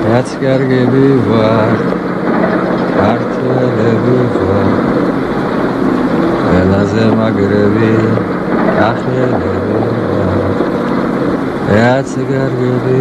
რაც კარგები ვარ ქართველები ვარ ყველაზე მაგრები კახელები ვარ რაც კარგები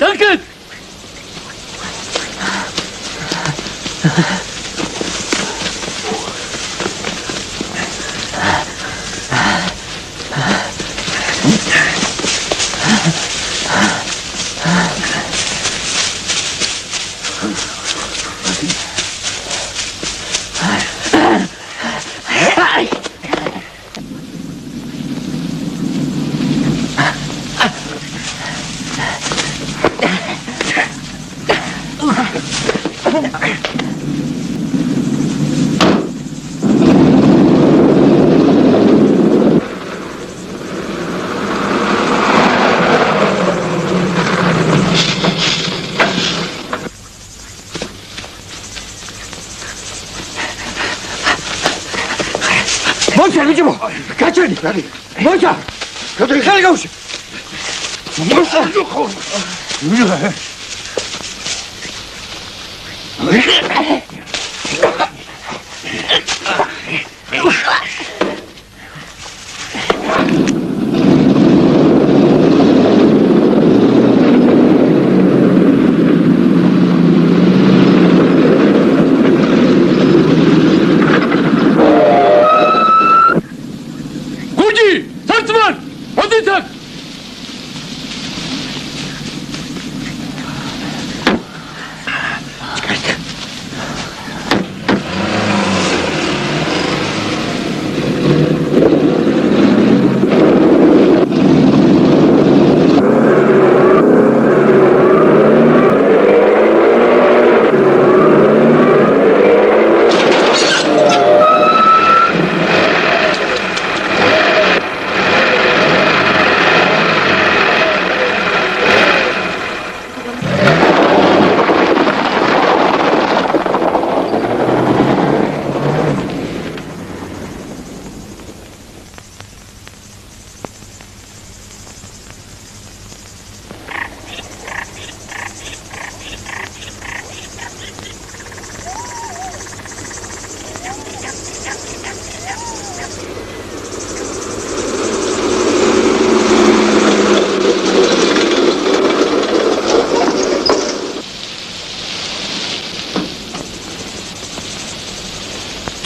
Danke! Moja! Хай гауш.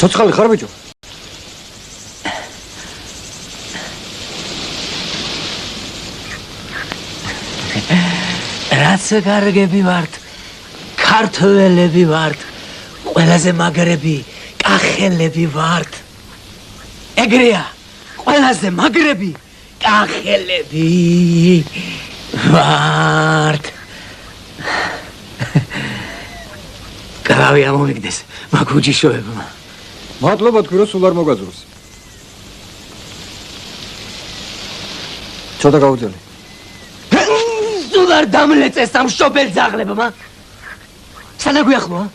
Ცოცხალი ხარ ბიჭო? რაც კარგები ვართ, ქართველები ვართ, ყველაზე მაგრები, კახელები ვართ. ეგრეა, ყველაზე მაგრები, კახელები ვართ. კრავი ამომიგდეს, მაგუჯიშოებმა. მადლობა თქვენ სულ არ მოგაძურს. ცოტა გაუძელი. სულ არ დამლეწეს ამ შობელ ძაღლებმა. სანაგვიახლოა?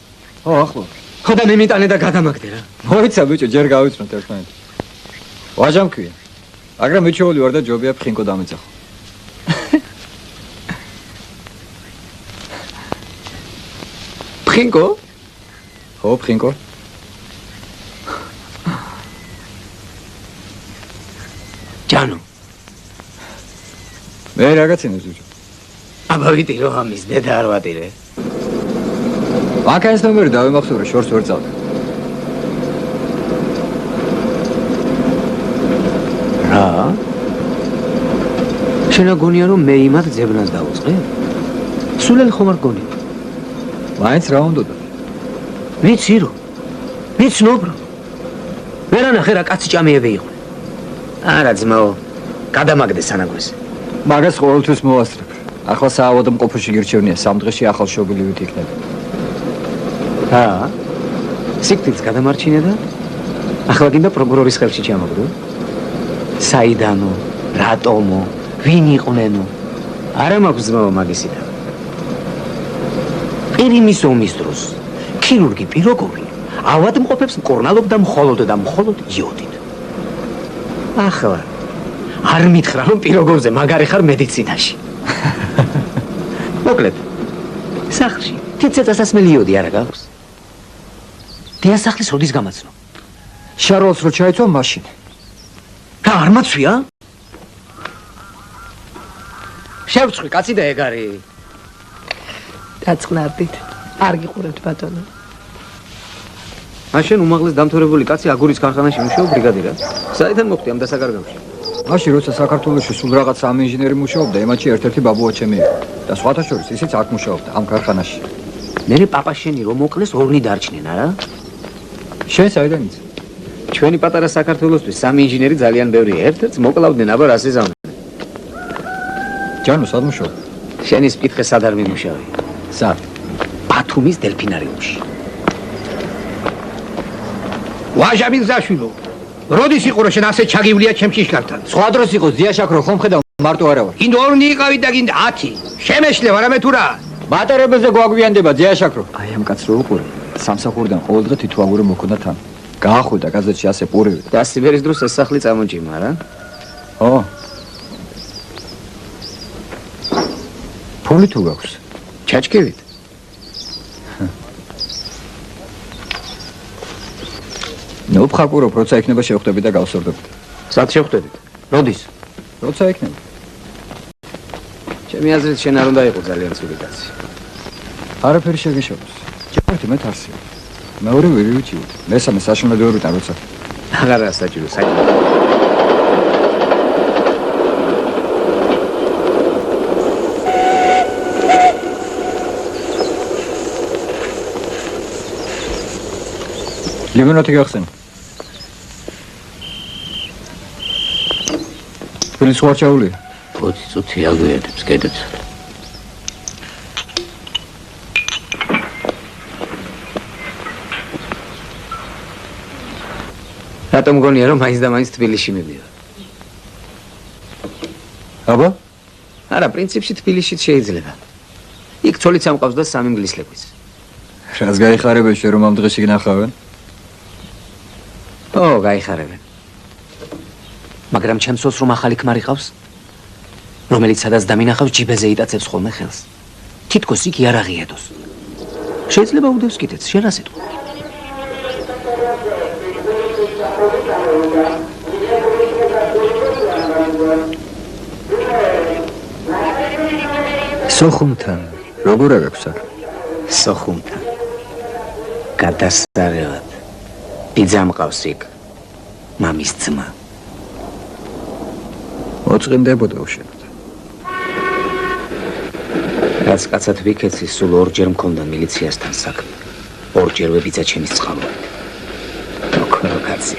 ხო, ახლო. ხო და მე მიტანე და გადამაგდე რა. მოიცა ბიჭო, ჯერ გავიცნობთ ერთმანეთს. ვაჟამ ქვია. მაგრამ მეჩეული ვარ და ჯობია ფხინკო დამეძახო. ფხინკო? ხო, ფხინკო. ჯანო. მე რაღაცინებს ბიჭო. აბა ვიტირო ამის დედა არ ვატირე. მანქანის ნომერი დავიმახსოვრე, შორს ვერ წავდე. რა? შენ გონია რომ მე იმად ძებნას დავუწყე? სულელი ხომ არ გონია? მაინც რა უნდოდა? ვიცი რომ. ვიცნობ რომ. ვერანახე რა კაცი ჭამეები იყვნენ. არა ძმაო, გადამაგდე სანაგვეს. მაგას ყოველთვის მოვასწრებ. ახლა საავადმყოფოში გირჩევნია, 3 დღეში ახალ შობილივით იქნება. სიკვდილს გადამარჩინე და ახლა გინდა პროკურორის ხელში ჩამოგდო? საიდანო, რატომო, ვინ იყვნენო? არა მაქვს ძმაო მაგისიდან. ყირიმის ომის დროს ქირურგი პიროგოვი ავადმყოფებს მკურნალობდა მხოლოდ და მხოლოდ იოდით. ახლა არ მითხრა რომ პიროგოვზე მაგარი ხარ მედიცინაში. მოკლედ სახლში თითცეწასასმელი იოდი არა გაქვს? დიასახლის როდის გამაცნო? შარვალს რო ჩაიცვა მაშინ. და არ მაცვია? შევწყვი კაცი და ეგ არის. დაწყნარდით. არ გიყურებთ ბატონო. მაშინ უმაღლეს დამთავრებული კაცი აგურის ქარხანაში მუშაობ ბრიგადირად. საიდან მოხდი ამ დასაკარგავში? მაშინ როცა საქართველოში სულ რაღაც სამინჟინერი მუშაობდა, ემაჩი ერთ-ერთი ბაბუა ჩემი იყო და სხვათა შორის ისიც აქ მუშაობდა ამ ქარხანაში. მერე პაპა შენი რომ მოკლეს ორნი დარჩნენ, არა? შენ საიდან იცი? ჩვენი პატარა საქართველოსთვის სამი ინჟინერი ძალიან ბევრი ერთ-ერთს მოკლავდნენ, აბა რას ეზავნენ. ჯანო, სად მუშაობ? შენი სპიტყე სად არ მიმუშავე? სად? ბათუმის დელფინარიუმში. ვაჟამილ ზაშვილო, როდის იყო რომ შენ ასე ჩაგივლია ჩემ შიშკართან? სხვა დროს იყო ზიაშაქრო ხომ ხედავ მარტო არა ვარ. გინდა ორნი იყავი და გინდა 10. შემეშლე ვარამე თუ რა? მატარებელზე გვაგვიანდება ზიაშაქრო. აი ამ კაცს რო უყურე, სამსახურიდან ყოველდღე თითო აგური მოქონდა თან. გაახვიდა გაზეთში ასე პურივი. და სიბერის დროს ეს სახლი წამოჭიმა, რა? ო. ფული თუ გაქვს? ჩაჭკივით. ნუ ვხაკურობ, როცა იქნება შევხვდები და გავსორდებით. სად შევხვდებით? როდის? როცა იქნება. ჩემი აზრით შენ არ უნდა იყო ძალიან ცივი კაცი. არაფერი შეგიშობს. ჯერ მე თარსია. მეორე ვირიუჩი. მესამე საშინლად ვერვიტან როცა. აღარა საჭირო, საჭირო. ლიმონათი გახსენ. თბილის სხვა ჩაულია. 20 წუთი აგვიერთებს კიდეც. რატომ გონია რომ მაინც და მაინც თბილისში მივიდა? აბა? არა, პრინციპში თბილისშიც შეიძლება. იქ ცოლიც ამყავს და 3 ინგლისლებიც. რას გაიხარებენ შენ რომ ამ დღეში გნახავენ? ო, გაიხარებენ. მაგრამ ჩემს სულს რომ ახალი ქმარი ყავს, რომელიც სადაც დამინახავს ჯიბეზე იტაცებს ხოლმე ხელს. თითქოს იქ არ აღიედოს. შეიძლება უდევს კიდეც, შენ რა სიტყვა? სოხუმთან როგორ აქვს აქ? სოხუმთან. გადასარევად. ბიძა მყავს იქ. მამის ძმა. მოწყინდებოდა უშენოდ. რაც კაცად ვიქეცი, სულ ორჯერ მქონდა მილიციასთან საქმე. ორჯერვე ბიძა ჩემის წყალობით. ოქრო კაცი.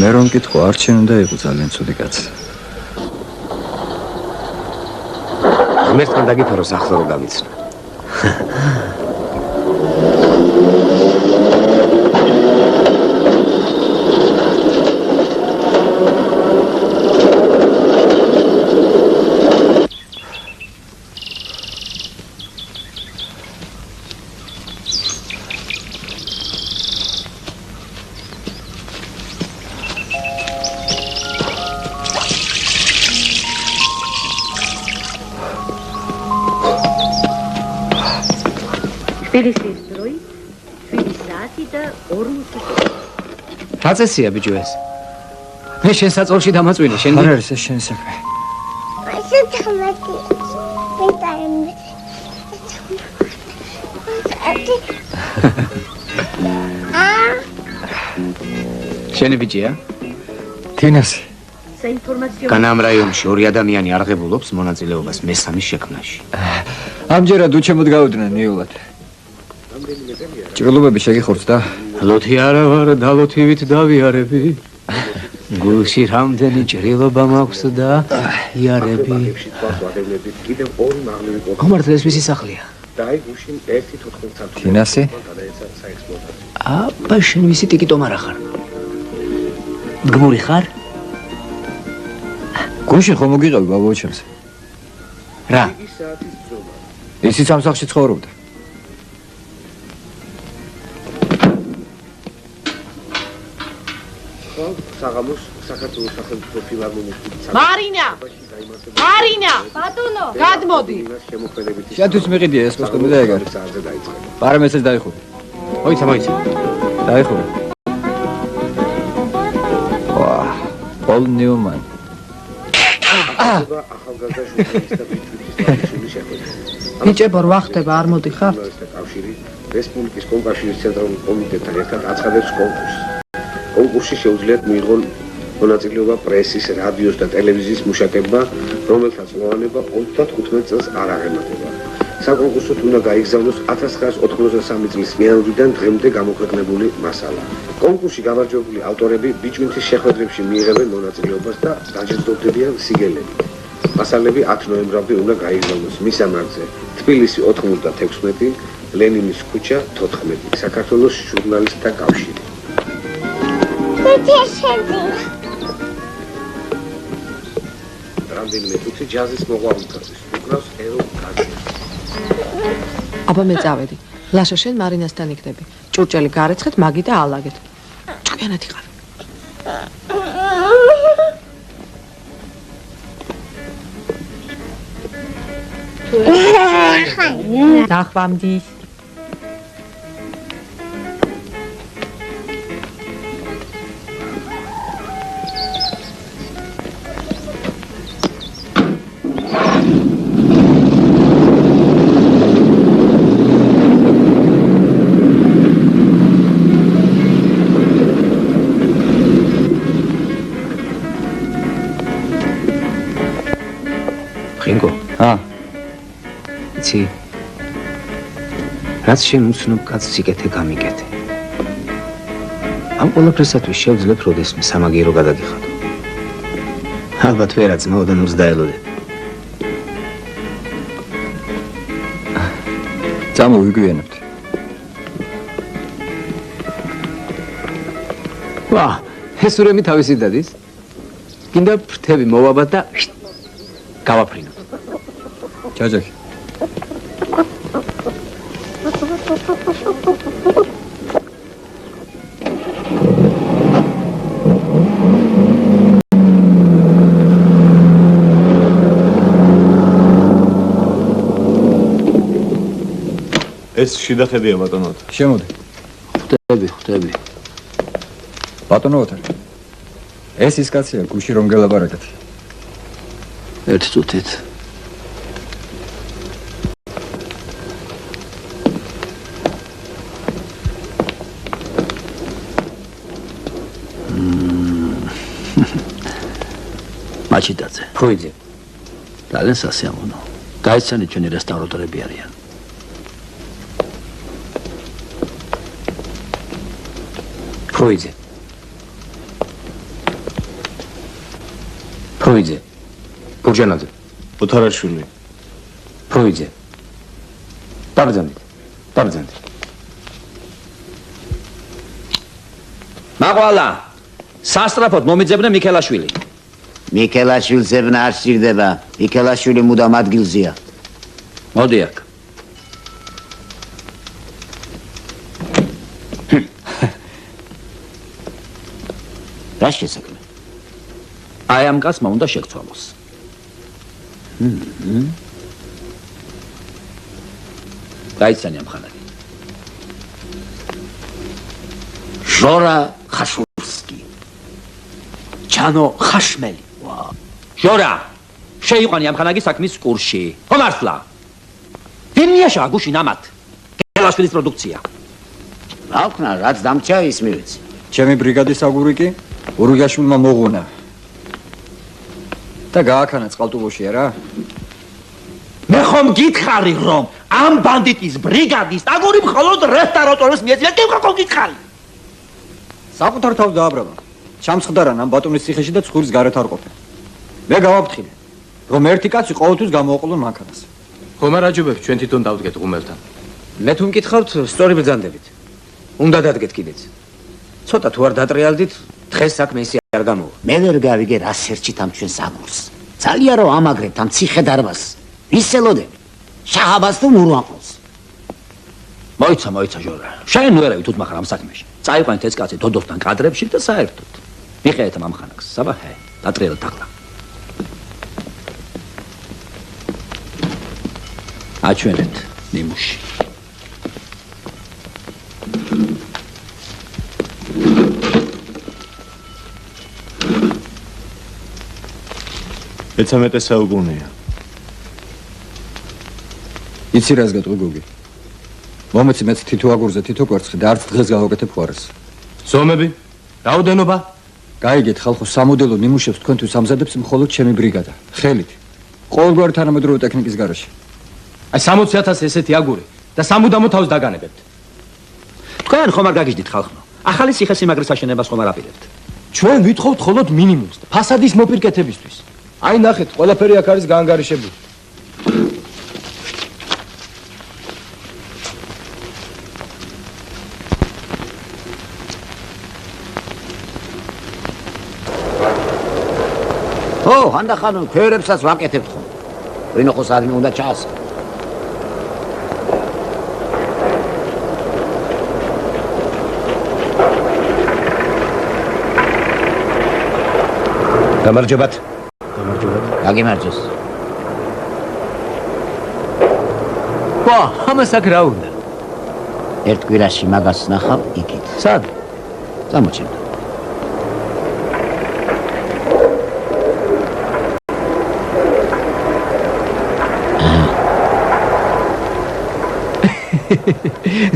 მე რომ მკითხო, არჩენ უნდა იყო ძალიან ცუდი კაცი. ღმერთთან დაგიფარო ახლა რომ გამიცნო. თბილისის დროით 7 საათი და 40 რა წესია ბიჭო ეს? მე შენ საწოლში დამაწვინე, შენ არ არის ეს შენი საქმე. შენი ბიჭია? თინასი. განა ამ რაიონში ორი ადამიანი არღებულობს მონაწილეობას მესამის შექმნაში. ამჯერად უჩემოდ გავუდნენ ნიულად. ჭრილობები შეგიხორცთ და ლოთი არა ვარ, დალოთივით დავიარები. გულში რამდენი ჭრილობა მაქვს და იარები. გამართლეს მისი სახლია. თინასი? აბა შენ მისი ტიკიტომარა ხარ. გმური ხარ? გუშინ ხომ მოგიყევი ბაბოჩემს? რა? ისიც ამ სახლში ცხოვრობდა. საღამოს საქართველოს სახელმწიფო ფილარმონიის მარინა! მარინა! ბატონო, გადმოდი. შენთვის მიყიდია ეს კოსტუმი და ეგარი. პარამეცეს დაიხურე. მოიცა. დაიხურე. ვაა, პოლ ნიუმან. ახალგაზრდა ჟურნალისტთა ბიჭების შეხვედრა. ბიჭებო, რა ხდება, არ მოდიხარ? კავშირი რესპუბლიკის კონკავშირის ცენტრალურ კომიტეტთან ერთად აცხადებს კონკურსს. კონკურსში შეუძლიათ მიიღონ მონაწილეობა პრესის, რადიოს და ტელევიზიის მუშაკებმა, რომელთა წლოვანება 35 წელს არ აღემატება. საკონკურსოდ უნდა გაიგზავნოს 1993 წლის იანვრიდან დღემდე გამოქვეყნებული მასალა. კონკურსში გამარჯვებული ავტორები ბიჭვინთის შეხვედრებში მიიღებენ მონაწილეობას და დაჯილდოვდებიან სიგელებით. მასალები 10 ნოემბრამდე უნდა გაიგზავნოს მისამართზე: თბილისი 96, ლენინის ქუჩა 14, საქართველოს ჟურნალისტთა კავშირი. რამდენიმე წუთი ჯაზის მოყვარულთათვის უკრავს ერულ კაზებს. აბა მე წავედი. ლაშა შენ მარინასთან იქნები. ჭურჭელი გარეცხეთ, მაგი და ალაგეთ. ჭკვიანად იყავ. დახვამდის. ხინგო. იცი? რაც შენ უცნობ კაცს სიკეთე გამიკეთე. ამ ყველაფრისათვის შევძლებ როდესმე სამაგირო გადაგიხადო. ალბათ ვერაც მოდან ურს დაელოდე. წამოვიგვიანებთ. ვა, ეს ურემი თავისი დადის. კიდე ფრთები მოვაბად და გავაფრინო. ჯაჯაკი. ეს შიდა ხედია ბატონოთ. შემოდი. ხვდები. ბატონო ოთარ. ეს ის კაცია, გუში რომ გელაპარაკეთ. ერთ წუთით. მაჩიტაძე. ფროიძე. ძალიან სასიამოვნო. გაიცანით ჩვენი რესტავრატორები არიან. ფროიძე. ფროიძე. ბურჯანაძე. ოთარაშვილი. ფროიძე. დაბრძანდით. მაყვალა სასტრაფოდ მომიძებნე მიქელაშვილი. მიქელაშვილს ევნა არ სჭირდება. მიქელაშვილი მუდამ ადგილზეა. მოდი აქ. რა შესაძლოა? აი ამ კაცმა უნდა შეგცვალოს. გაიცანი ამ ხანანი. ჟორა ხაშურსკი. ბატონო ხაშმელი. ჟორა, შეიყვანი ამხანაგი საქმის კურსში. ხო მართლა? დიმიაშა გუში ნამათ. გელაშვილის პროდუქცია. რა ვქნა, რაც დამჭა ის მივეცი. ჩემი ბრიგადის აგური კი ურიგაშვილმა მოღუნა. და გააქანა წყალტუბოში არა? მე ხომ გითხარი რომ ამ ბანდიტის ბრიგადის აგური მხოლოდ რესტავრატორებს მიეწია, კი ხომ გითხარი? საკუთარ თავს დააბრალა. ჩამსხდარან ამ ბატონის ციხეში და ცხურის გარეთ არ ყოფენ. მე გავაფრთხილე, რომ ერთი კაცი ყოველთვის გამოვაყოლონ მანქანას. ხომ არ აჯობებს ჩვენ თვითონ დავდგეთ ღუმელთან. მე თუ მკითხავთ, სწორი ბრძანდებით. უნდა დადგეთ კიდეც. ცოტა თუ არ დატრიალდით, დღეს საქმე ისე არ გამოვა. მე ვერ გავიგე რა სერჩით ამ ჩვენს აგურს. ძალიან რომ ამაგრებთ ამ ციხე დარბაზს. ვისელოდები. შაჰაბას თუ მურვანყოს. მოიცა ჟორა. შენ ვერავი თუ მაგრამ ამ საქმეში. წაიყვანეთ ეს კაცი დოდოსთან კადრებში და საერთოდ. მიხეეთ ამ ამხანაგს. საბაჰე, დატრიალეთ ახლა. აჩვენეთ ნიმუში. მეცამეტე საუკუნეა. იცი რას გეტყვი გოგი? მომეცი მეც თითო აგურზე თითო კვერცხი და არც დღეს გავაკეთებ ხوارეს. ზომები? რაოდენობა? გაიგეთ ხალხო, სამოდელო ნიმუშებს თქვენთვის ამზადებს მხოლოდ ჩემი ბრიგადა. ხელით. ყოველგვარი თანამედროვე ტექნიკის გარეშე. აი 60,000 ესეთი აგური და სამუდამო თავს დაგანებებთ. თქვენ ხომ არ გაგიჟდით ხალხო? ახალი ციხესიმაგრის აშენებას ხომ არ აპირებთ? ჩვენ ვითხოვთ მხოლოდ მინიმუმს და ფასადის მოპირკეთებისთვის. აი ნახეთ, ყველაფერი აქ არის გაანგარიშებული. ო, ხანდახან ქვევრებსაც ვაკეთებთ ხომ. ვინო ხო სადმე უნდა ჩაასხა. გამარჯობათ. გაგიმარჯოს. ვა, ამას აქ რა უნდა? ერთ კვირაში მაგას ნახავ იქით. სად? გამოჩენდა.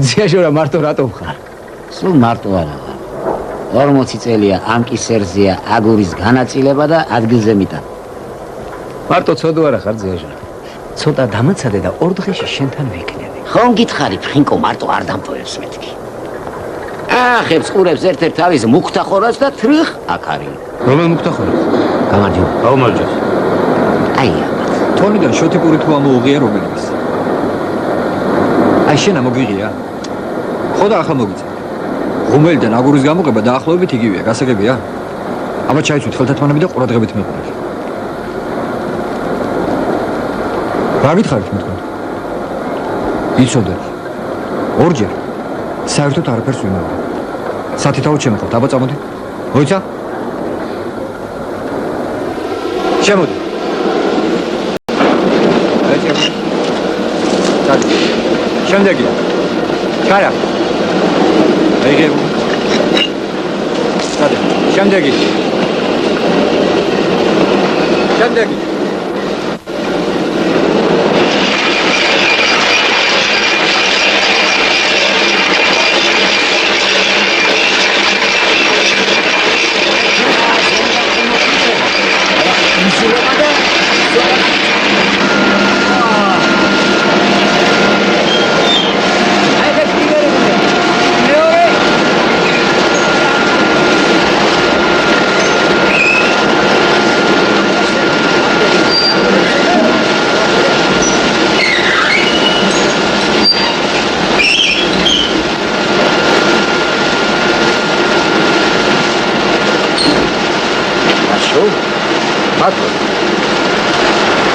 ძიაჟორა მარტო რატომ ხარ? სულ მარტო არა. 40 წელია ამ კისერზეა აგურის განაწილება და ადგილზე მიტან. მარტო ცოდო არა ხარ ძიაჟორა. ცოტა დამაცადე და ორ დღეში შენთან ვიქნები. ხომ გითხარი ფრინკო მარტო არ დამპოებს მეთქი. ახებს ყურებს ერთ-ერთ თავის მუქთახორას და ტრიხ აქ არის. რომელ მუქთახორას? გამარჯობა. გაუმარჯოს. აი ამათ. თონიდან შოთიპური თუ ამოუღია რომელიც. აი შენ ამოგიღია? ხო და ახლა მოგიწევ. ღუმელიდან აგურის გამოყება დაახლოებით იგივეა, გასაგებია? აბა ჩაიცვით ხელთათმანები და ყურადღებით მეყურეთ. რა გითხარით მე თქვენ? იცოდეთ. ორჯერ. საერთოდ არაფერს ვიმეორე. სათითაოდ შემოყავთ, აბა წამოდი. მოიცა? შემოდი. შემდეგია. ჩაია. აიღე. სტადე. შემდეგი. შემდეგი.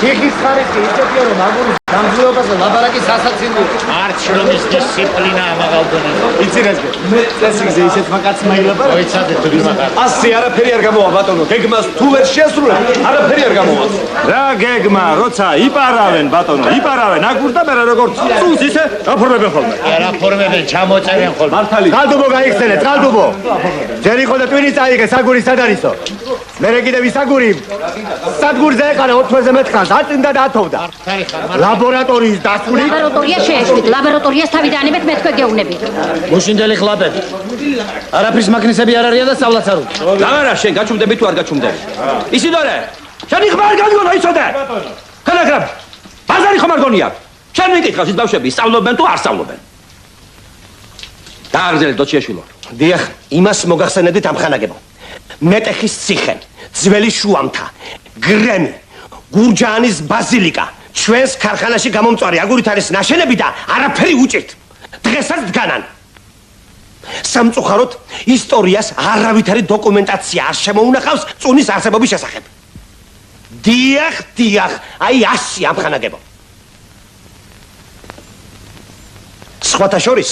ციხის ხარისხი ისეთია, რომ აგურის დამძლეობაზე ლაბარაკის სასაცილოა. არც რომ ის დისციპლინა ამაღალდონია. იცი რა გე? მე წესიგზე ისეთმა კაცმა ილაპარაკა. მოიცადეთ თუ ვიმატარ. ასე არაფერი არ გამოვა ბატონო. გეგმას თუ ვერ შეასრულებ, არაფერი არ გამოვა. რა გეგმა, როცა იპარავენ ბატონო, იპარავენ აგურს და მე როგორც წუნს ისე გაფორმებენ ხოლმე. რა ფორმებენ, ჩამოწერენ ხოლმე. მართალი. წყალდუბო გაიხსენეთ, წყალდუბო. ჯერ იყო და ტვინი წაიღეს აგურის სადარისო. მერე კიდე ვისაგური სადგურზე ეყარა 4 თვეზე მეტყანს აწინდა და ათოვდა ლაბორატორიის დასული ლაბორატორია შეეშვით ლაბორატორიას თავიდანებეთ მე თქვენ გეუბნებით მუშინდელი ხლაპები არაფრის მაგნისები არ არიან და სწავლაც არ უნდა გამარა შენ გაჩუმდები თუ არ გაჩუმდები ისიდორე შენი ხმა არ გამიგონა იცოდე ხანაგრამ ბაზარი ხომ არ გონია შენ მიკითხავს ის ბავშვები სწავლობენ თუ არ სწავლობენ დააგზელეთ დოჩიაშვილო დიახ იმას მოგახსენებდით ამ ხანაგებო მეტეხის ციხე ძველი შუამთა გრემი გურჯაანის ბაზილიკა ჩვენს ქარხანაში გამომწვარი აგურით არის ნაშენები და არაფერი უჭირთ დღესაც დგანან სამწუხაროდ ისტორიას არავითარი დოკუმენტაცია არ შემოუნახავს წუნის არსებობის შესახებ დიახ აი ასი ამ ხანაგებო სხვათა შორის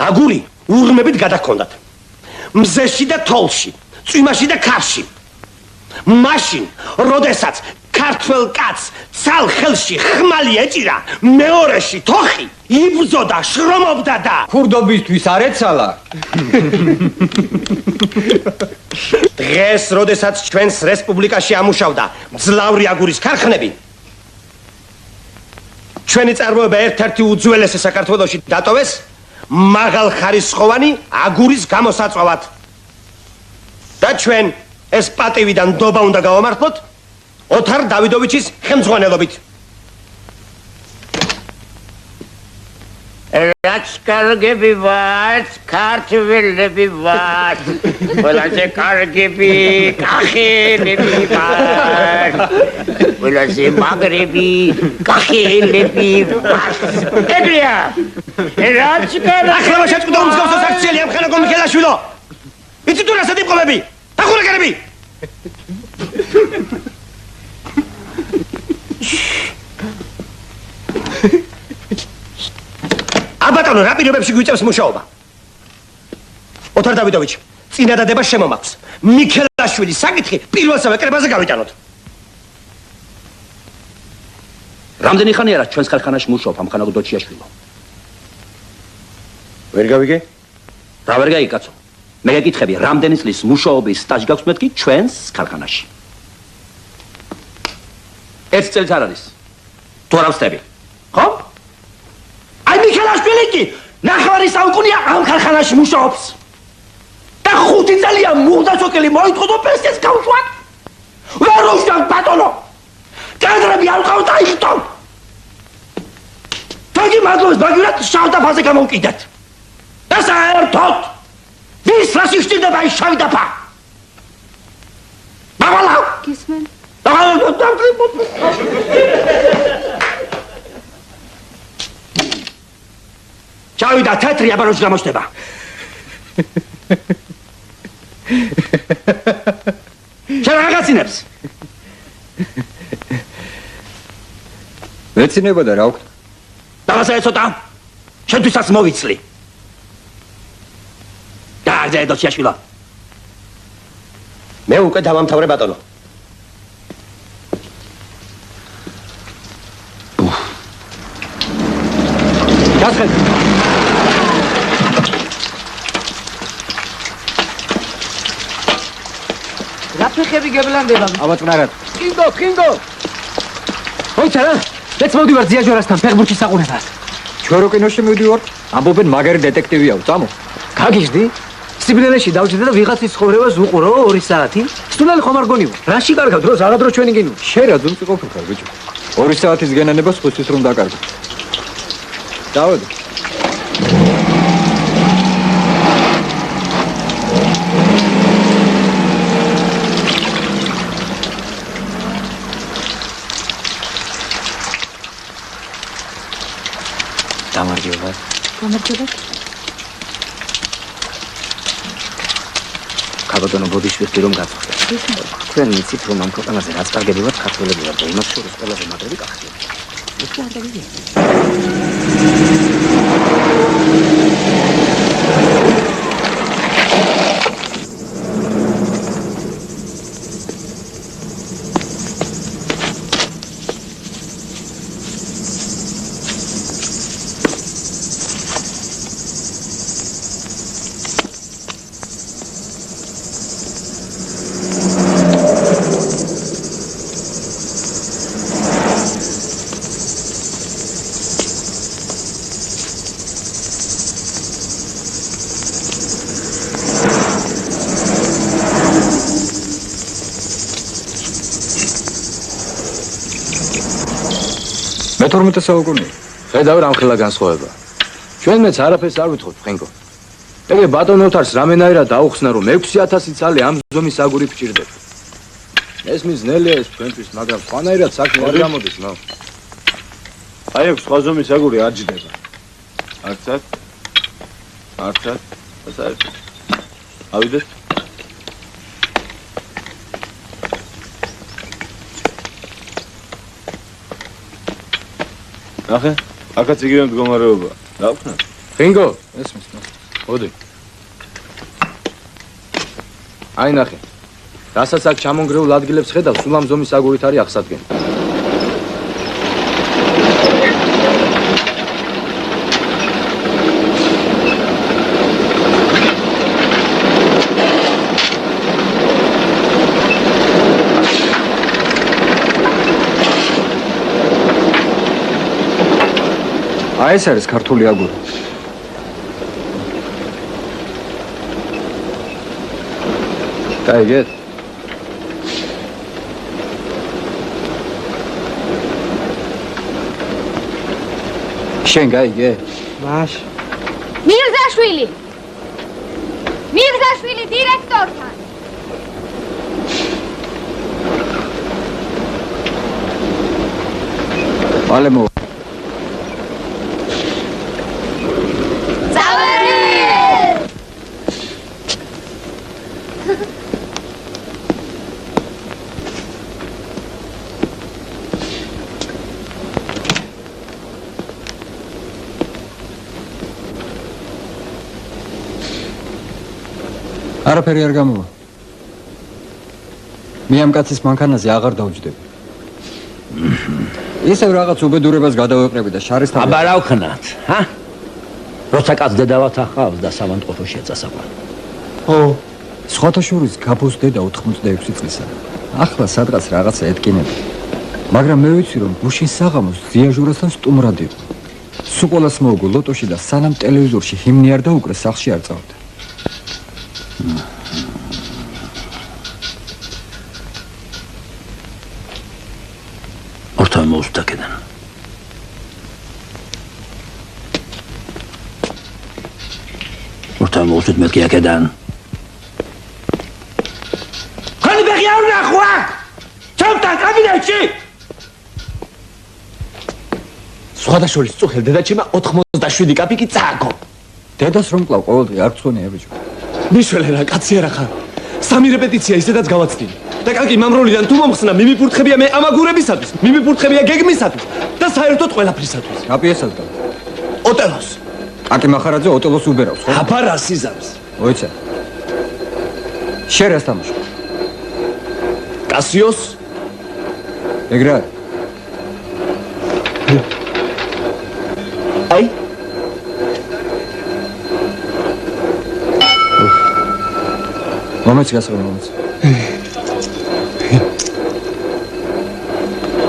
აგური ურმებით გადაჰქონდათ მზეში და თოლში წვიმაში და ქარში მაშინ როდესაც ქართველ კაცს ცალ ხელში ხმალი ეჭირა მეორეში თოხი იბრძოდა შრომობდა და ქურდობისთვის არ ეცალა დღეს როდესაც ჩვენს რესპუბლიკაში ამუშავდა მძლავრი აგურის ქარხნები ჩვენი წარმოება ერთ-ერთი უძველესი საქართველოში დატოვეს მაღალხარისხოვანი აგურის გამოსაწვავად და ჩვენ ეს პატივი და ნდობა უნდა გავამართლოთ ოთარ დავიდოვიჩის ხელმძღვანელობით რაც კარგები ვართ ქართველები ვართ ყველაზე კარგები კახელები ვართ ყველაზე მაგრები კახელები ვართ ეგრეა რაც კარგი ახლა შეჭდა უმსგავსო საქციელი ამ ხანაგო მიხელაშვილო იცი თუ რასად იმყოფები დახურაგერები აბატონო რა პირობებში გვიწევს მუშაობა ოთარ დავიდოვიჩ წინადადება შემომაქვს მიხელაშვილის საკითხი პირველსავე კრებაზე გავიტანოთ რამდენი ხანია რა ჩვენს ქარხანაში მუშაობ ამ ხანაგო დოჩიაშვილო ვერ გავიგე რა ვერ გაიგე კაცო მე გეკითხები რამდენი წლის მუშაობის სტაჟი გაქვს მეთქი ჩვენს ქარხანაში ერთ წელს არ არის თუ არ ავსწრები ხო აი მიხელაშვილი კი ნახევარი საუკუნეა ამ ქარხანაში მუშაობს და 5 წელია მუხდასოკელი მოითხოვ და პენსიას გავუშვათ ვერ უშავ ბატონო კადრები არ ყავთ აიხტო თოგი მადლობს ბაგირად შავ დაფაზე გამოვკიდეთ და საერთოდ ვის რას იშტილდება ის შავი დაფა მაღალა გისმენ ჩავიდა თეთრი აბანოში გამოჩნდება შენ რაღაცინებს მეცინებოდა რა ვქნა დავასაე ცოტა შენთვისაც მოვიცლი დააგზავნე დოჩიაშვილო მე უკვე დავამთავრე ბატონო გასხეთ რა ფეხები გებლანდება აბატონარად კინგო ოიცა რა let's მოვდივარ ზიაჟორასთან ფეხბურთის საყურებას ჩვენ რო კინოში მივდივართ ამბობენ მაგარი დეტექტივია წამო გაგიჟდი სიბნელეში დავჭირდა და ვიღაცის ცხოვრებას უყურო 2 საათი სტუდენტი ხომ არ გონიო რაში კარგავ დროს აღა დრო ჩვენი გინო შენ რა ძუნწი ყოფილიყარ ბიჭო 2 საათის გენანებას ხუსის რომ დაკარგო დავედი გამარჯობა ქაბატონო ბოდიშვილი რომ გაწყვეტ თქვენ მიცით რომ ამ ქვეყანაზე რაც კარგები ვართ ქართველები ვართ და იმას შორის ყველაზე მაგრები კახია ეს არ დაგიგე მე-12 საუკუნეა. ხედავ რამ ხელა განსხვავება. ჩვენ მეც არაფერს არ ვითხოვთ, ხენგო. ეგე ბატონ ოთარს რამენაირად დაუხსნა, რომ 6000 წალი ამ ზომის აგური გჭირდება. ეს მიზნელია ეს თქვენთვის, მაგრამ სხვანაირად საქმე არ გამოდის, ნო. აი აქვს სხვა ზომის აგური არ ჯდება. არცად. საერთოდ. ავიდეთ. ნახე, აქაც იგივე მდგომარეობა. დავხსნა. ხენგო, ესმის. მოდი. აი ნახე. რასაც აქ ჩამონგრეულ ადგილებს ხედავ, სულ ამ ზომის აგურით არის აღსადგენი. აი ეს არის ქართული აგური. გაიგეთ? შენ გაიგე? მაშ. მირზაშვილი დირექტორთან. მალე მო არაფერი არ გამოვა. მე ამ კაცის მანქანაზე აღარ დავჯდები. ისევ რაღაც უბედურებას გადავეყრები და შარის თავი. აბა რა ვქნათ, ჰა? როცა კაც დედავათ ახავს და სამანტყოფოში ეწასაყვან. ო, სხვათა შორის გაბოს დედა 86 წლისა. ახლა სადღაც რაღაცა ეთკინება. მაგრამ მე ვიცი რომ გუშინ საღამოს ზიაჟურასთან სტუმრად იყო. სულ ყველას მოუგო ლოტოში და სანამ ტელევიზორში ჰიმნი არ დაუკრა, სახლში არ წავდა. ორთან მოუსწრდა კედან. ორთან მოუსწრეთ მეთქი აკედან. ხალი ბეღი არ ნახვა! ჩემთან კაბინეტში! სხვადასხვის წუხელ დედაჩემა 87 კაპიკი წააგო. დედას რომ კლავ ყოველდღე არ გწონია ბიჭო. მიშველე რა კაცი არა ხარ. სამი რეპეტიცია ისედაც გავაცდილი. და კაკი მამროლიდან თუ მომხსნა მიმიფურთხებია მე ამაგურებისათვის, მიმიფურთხებია გეგმისათვის და საერთოდ ყველაფრისათვის. გაპიესად და ოტელოს. კაკი მახარაძე ოტელოს უბერავს, ხო? აბა რა სიზარს. მოიცა. შენ რას თამაშობ? კასიოს? ეგრე. აი მომეც გასწრებ მომეც.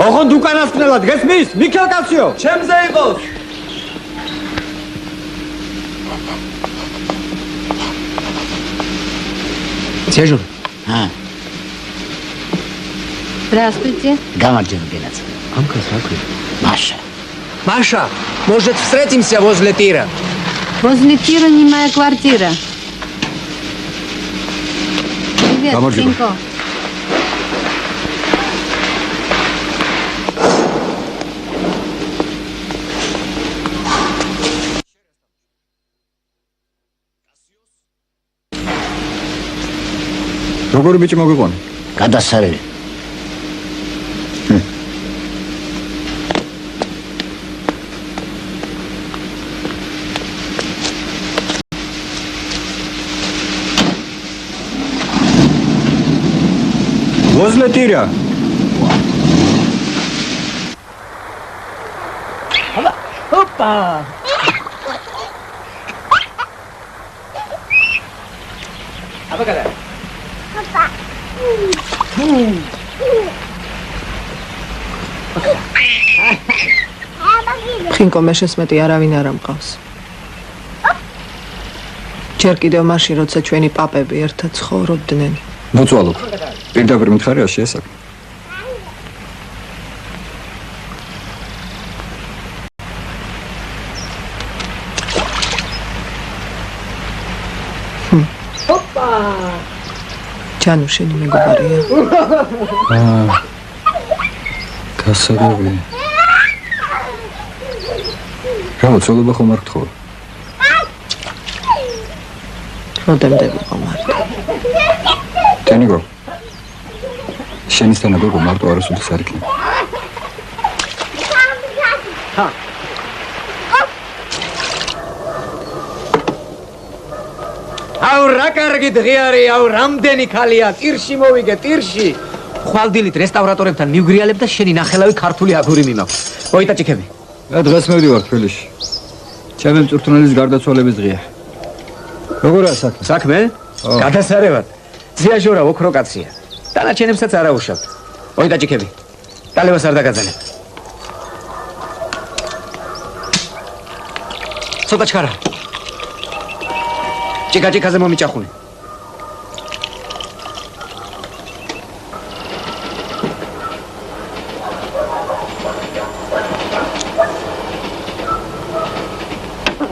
ოღონდ უკანასკნელად გესმის? მიქელ კაციო, ჩემზე იყოს. Сержур. Здравствуйте. Гамарджан Генац. Амка, как Маша. Маша, может, встретимся возле тира? Возле тира не моя квартира. Привет, Синько. როგორი ბიჭი მოგიყვანე? გადასარევი. Возле тира. Опа! Абагада. ხინკო მე შესმეტი არავინ არ ამყავს. ჯერ კიდევ მაშინ როცა ჩვენი პაპები ერთად ცხოვრობდნენ. მოწვალო. პირდაპირ მითხარია შეესაბამება. ჯანუ შენი მეგობარია. გასაგები. გამოცდილება ხომ არ გთხოვ? როდემდები ხომარ. ტენიგო. შენის თანაგო მარტო არასოდეს არ იქნება. აუ რა კარგი დღე არის, აუ რამდენი ქალია, ტირში მოვიგე, ტირში. ხვალდილით რესტავრატორებთან მივგრიალებ და შენი ნახელავი ქართული აგური მიმაქვს. ოიტა ჭიქები. დღეს მივდივარ თბილისში. ჩემი მწვრთნელის გარდაცვალების დღეა. როგორაა საქმე? საქმე? გადასარევად. ზიაჟორა ოქრო კაცია. დანარჩენებსაც არ აუშავთ. ოიტა ჭიქები. დალევას არ დაგაძანებ. ცოტა ჩქარა. ჭიკაჭიკაზე მომიჭახუნე.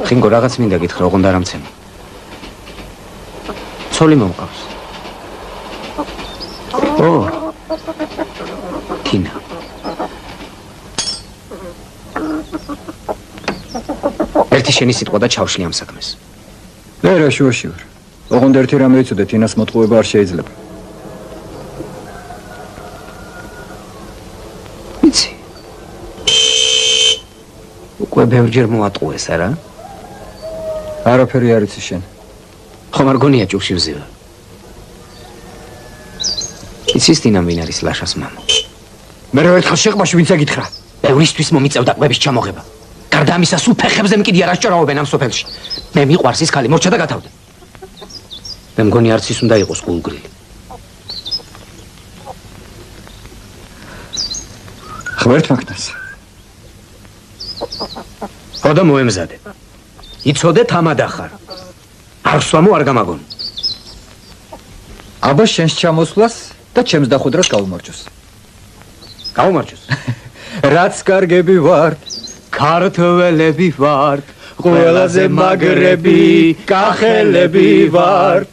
ხინგო რაღაც მინდა გითხრა, ოღონდ არ ამცემი. ცოლი მომყავს. ო. თინა. ერთი შენი სიტყვა და ჩავშლი ამ საქმეს. მე რა შუაში ვარ. ოღონდ ერთი რამე ვიცოდე, თინას მოტყუება არ შეიძლება. ვიცი. უკვე ბევრჯერ მოატყუეს, არა? არაფერი არ იცი შენ. ხომ არ გონია ჭუქში ვზივა? იცის თინამ ვინ არის ლაშას მამა? მე რა ერთხელ შეყმაში ვინც ეკითხრა? ბევრისთვის მომიწევდა ყვების ჩამოღება. გარდა ამისა, სულ ფეხებზე მკიდია რა სჭარაობენ ამ სოფელში. მე მიყვარს ის ქალი, მორჩა და გათავდა. მე მგონი არც ის უნდა იყოს გულგრილი. ხვერთ მაგნას. ხოდა მოემზადე. იცოდე თამად ახარ. არ სვამო არ გამაგონი. აბა შენს ჩამოსვლას და ჩემს დახვედრას გაუმარჯოს. გაუმარჯოს. რაც კარგები ვართ, ქართველები ვართ, ყველაზე მაგრები, კახელები ვართ.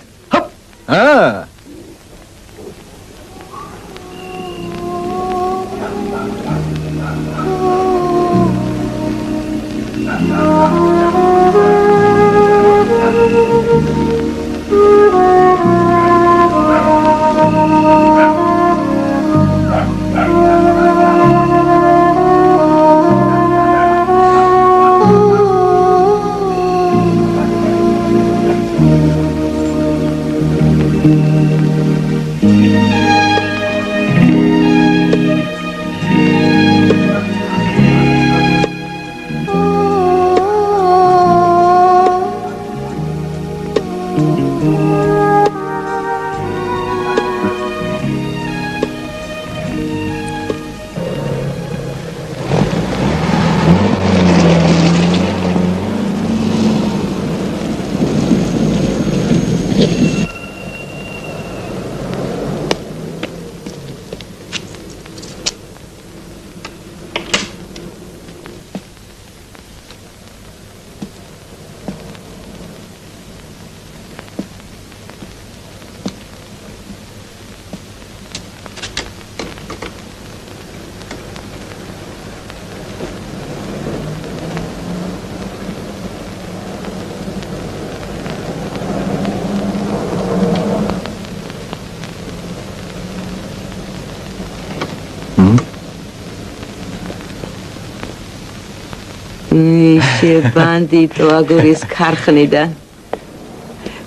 ბანდიტო აგურის ქარხნიდან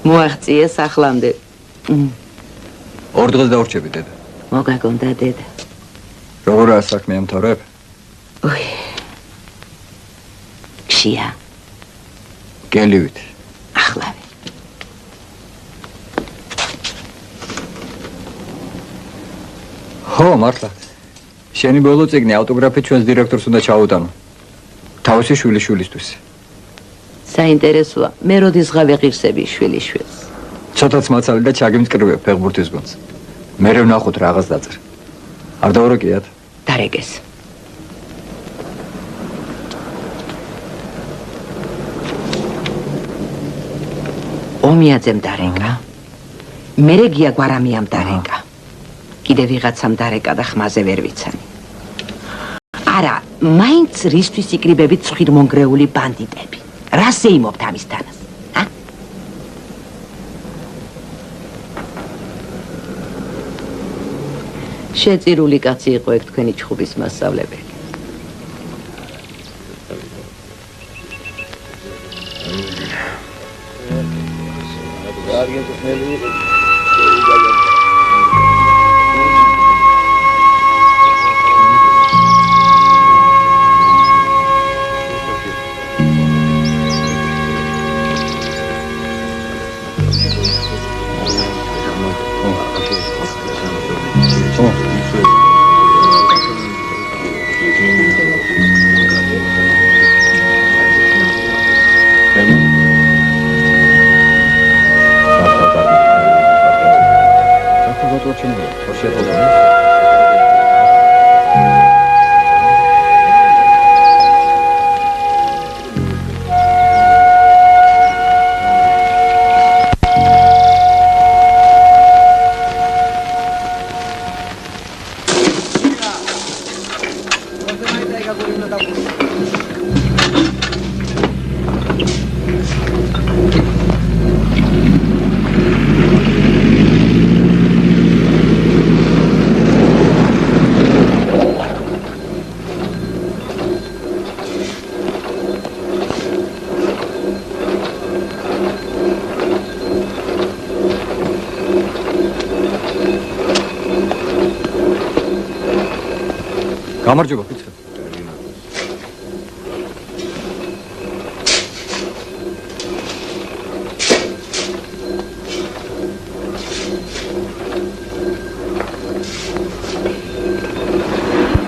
მოაღწიე სახლამდე. ორ დღეს დაურჩები დედა. მოგაგონდა დედა. როგორაა საქმე ამთავრებ? ოი. ქშია. გელივით. ახლავე. ხო, მართლა. შენი ბოლო წიგნი ავტოგრაფი ჩვენს დირექტორს უნდა ჩაუტანო. თავისი შვილიშვილისთვის. საინტერესოა, მე როდის ღავე ღირსები შვილიშვილს. ცოტაც მაცალი და ჩაგიმწკრივებ ფეხბურთის გუნდს. მე ვნახოთ რაღაც დაძრ. არ დაურეკიათ? დარეკეს. ომიაძემ დარეკა. მერე გია გვარამიამ დარეკა. კიდე ვიღაცამ დარეკა და ხმაზე ვერ ვიცანი. არა, მაინც რისთვის იკრიბებით ცხვირმონგრეული ბანდიტები. რას ეიმობთ ამისთანაც? შეწირული კაცი იყო ეგ თქვენი ჩხუბის მასწავლებელი. გამარჯობა, ფიცრე.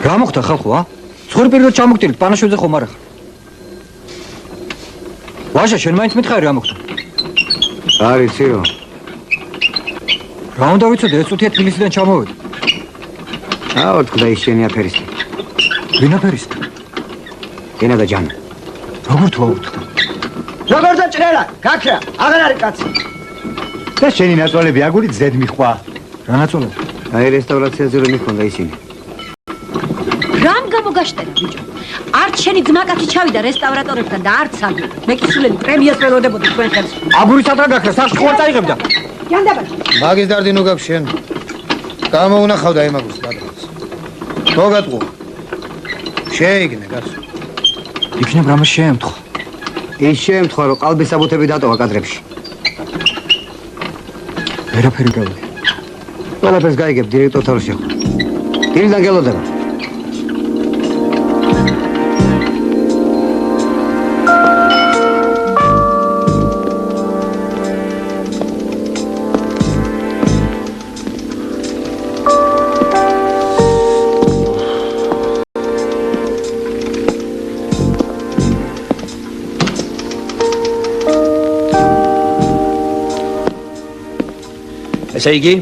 რა მოხდა ხალხო, ა? ცხური პირდაპირ ჩამოგდილი, პანაშვიდზე ხომ არა ხარ? ვაჟა, შენ მაინც მითხარი რა მოხდა? არ იციო. რა უნდა ვიცოდე, ეს წუთია თბილისიდან ჩამოვედი. აუ, თქვა ის შენი აფერისტი. ვინ აფერისტი? ენა და ჯანა. როგორ თუ აუთხა? როგორ დაჭრელა? გაქრა, აღარ არის კაცი. და შენი ნაწოლები აგურით ზედ მიხვა. რა ნაწოლები? აი რესტავრაციაზე რომ მიხონდა ისინი. რამ გამოგაშტერა ბიჭო? არც შენი ძმაკაცი ჩავიდა რესტავრატორებთან და არც აგი. მე კი სულელი პრემიას ველოდებოდი თქვენ ხელს. აგურით ათრა გაქრა, სახში ხوار წაიღებდა. განდაბაში. მაგის დარდინო გაფშენ. გამოუნახავდა იმაგურს გადას. მოგატყუ. შეიგნე გასო. იქნებ რამე შეემთხვა. ის შეემთხვა რომ ყალბის საბუთები დატოვა კადრებში. ვერაფერი გავიგე. ყველაფერს გაიგებ დირექტორთან რო შეხო. დილიდან გელოდება. ესე იგი,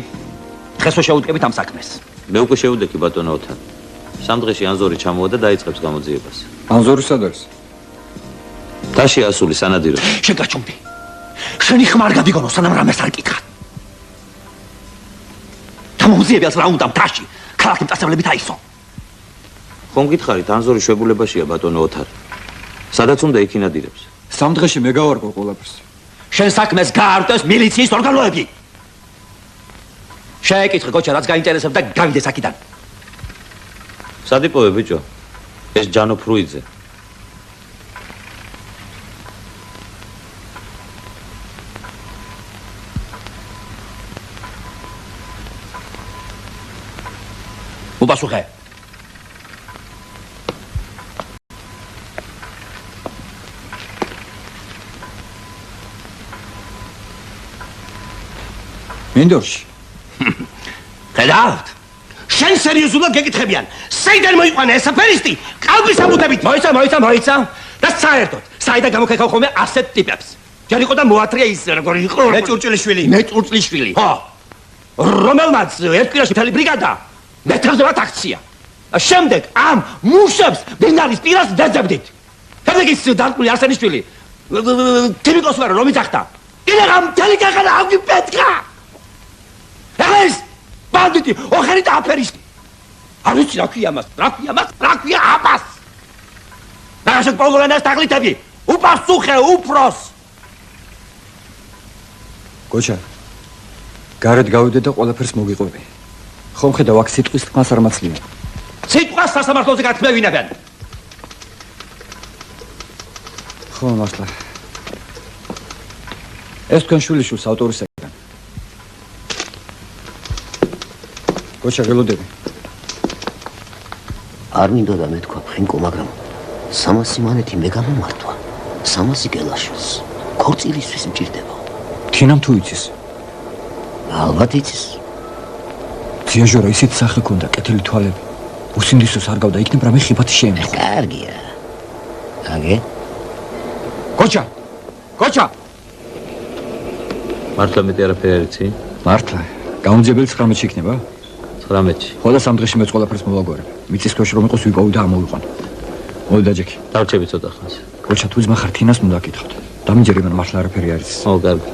დღეს რო შევუდგებით ამ საქმეს. მე უკვე შევუდექი ბატონო ოთარ. სამ დღეში ანზორი ჩამოვა და დაიწყებს გამოძიებას. ანზორი სად არის? დაში ასული სანადირო. შენ გაჩუმდი. შენი ხმა არ გადიგონო, სანამ რამეს არ კითხა. გამოძიებას რა უნდა მთაში? ქალაქი მტაცებლებით აისო. ხომ გითხარით, ანზორი შვებულებაშია ბატონო ოთარ. სადაც უნდა იქ ინადირებს. სამ დღეში მე გავარკვევ ყველაფერს. შენ საქმეს გაარკვევს მილიციის ორგანოები. შეეკითხე გოჩა რაც გაინტერესებდა გავიდეს აქიდან. სადიპოვე ბიჭო. ეს ჯანო ფრუიძე. უბასუხე. მინდორში. ხედავთ? შენ სერიოზულად გეკითხებიან. საიდან მოიყვანა ეს აფერისტი? ყალბის ამბუთებით. მოიცა. და საერთოდ, საიდან გამოგეხავ ხოლმე ასეთ ტიპებს? ჯერ იყო და მოათრია ის როგორი იყო? მე ჭურჭლიშვილი. ხო. რომელმაც ერთ კვირაში მთელი ბრიგადა მეთევზევა აქცია. შემდეგ ამ მუშებს დინარის პირას დაძებდით. შემდეგ ის დარკვილი არსენიშვილი. ტიპიკოს ვარ რომ იცახდა. კიდე ამ მთელი გახანა აგი პეტრა. ეხლა ეს ბანდიტი ოხერი და აფერისტი არ ვიცი რა ქვია მას რა ქვია აბას ნაშენ პოგოლანას თაღლითები უპასუხე უფროს გოჩა გარეთ გავიდე და ყველაფერს მოგიყვები ხომ ხედავ აქ სიტყვის თქმას არ მაცლია სიტყვას სასამართლოზე გათქმევინებიან ხო მართლა ეს თქვენ შვილიშვილს ავტორისგან გოჩა გელოდები არ მინდოდა მე თქვა ფრენკო მაგრამ 300 მონეთი მე გამომართვა 300 გელაშვილს ქორწილისთვის მჭირდება თინამ თუ იცის ალბათ იცის ძიაჟორა ისეთ სახე ქონდა კეთილი თვალები უსინდისოს არ გავდა იქნებ რამე ხიფათი შეემნახა კარგია აგე გოჩა მართლა მეტი არაფერი არ იცი მართლა გაუნძებელი 19-ში იქნება 19-ში ხო და 3 დღეში მეც ყველაფერს მოვაგვარებ მიწის ქვეშ რომ იყოს ვიპოვი და ამოვიყვანო მოდი დაჯექი დავჩები ცოტა ხანს გოჩა თუ ძმა ხარ თინას უნდა აკითხავთ დამიჯერე მან მართლა არაფერი არ იცის ო კარგი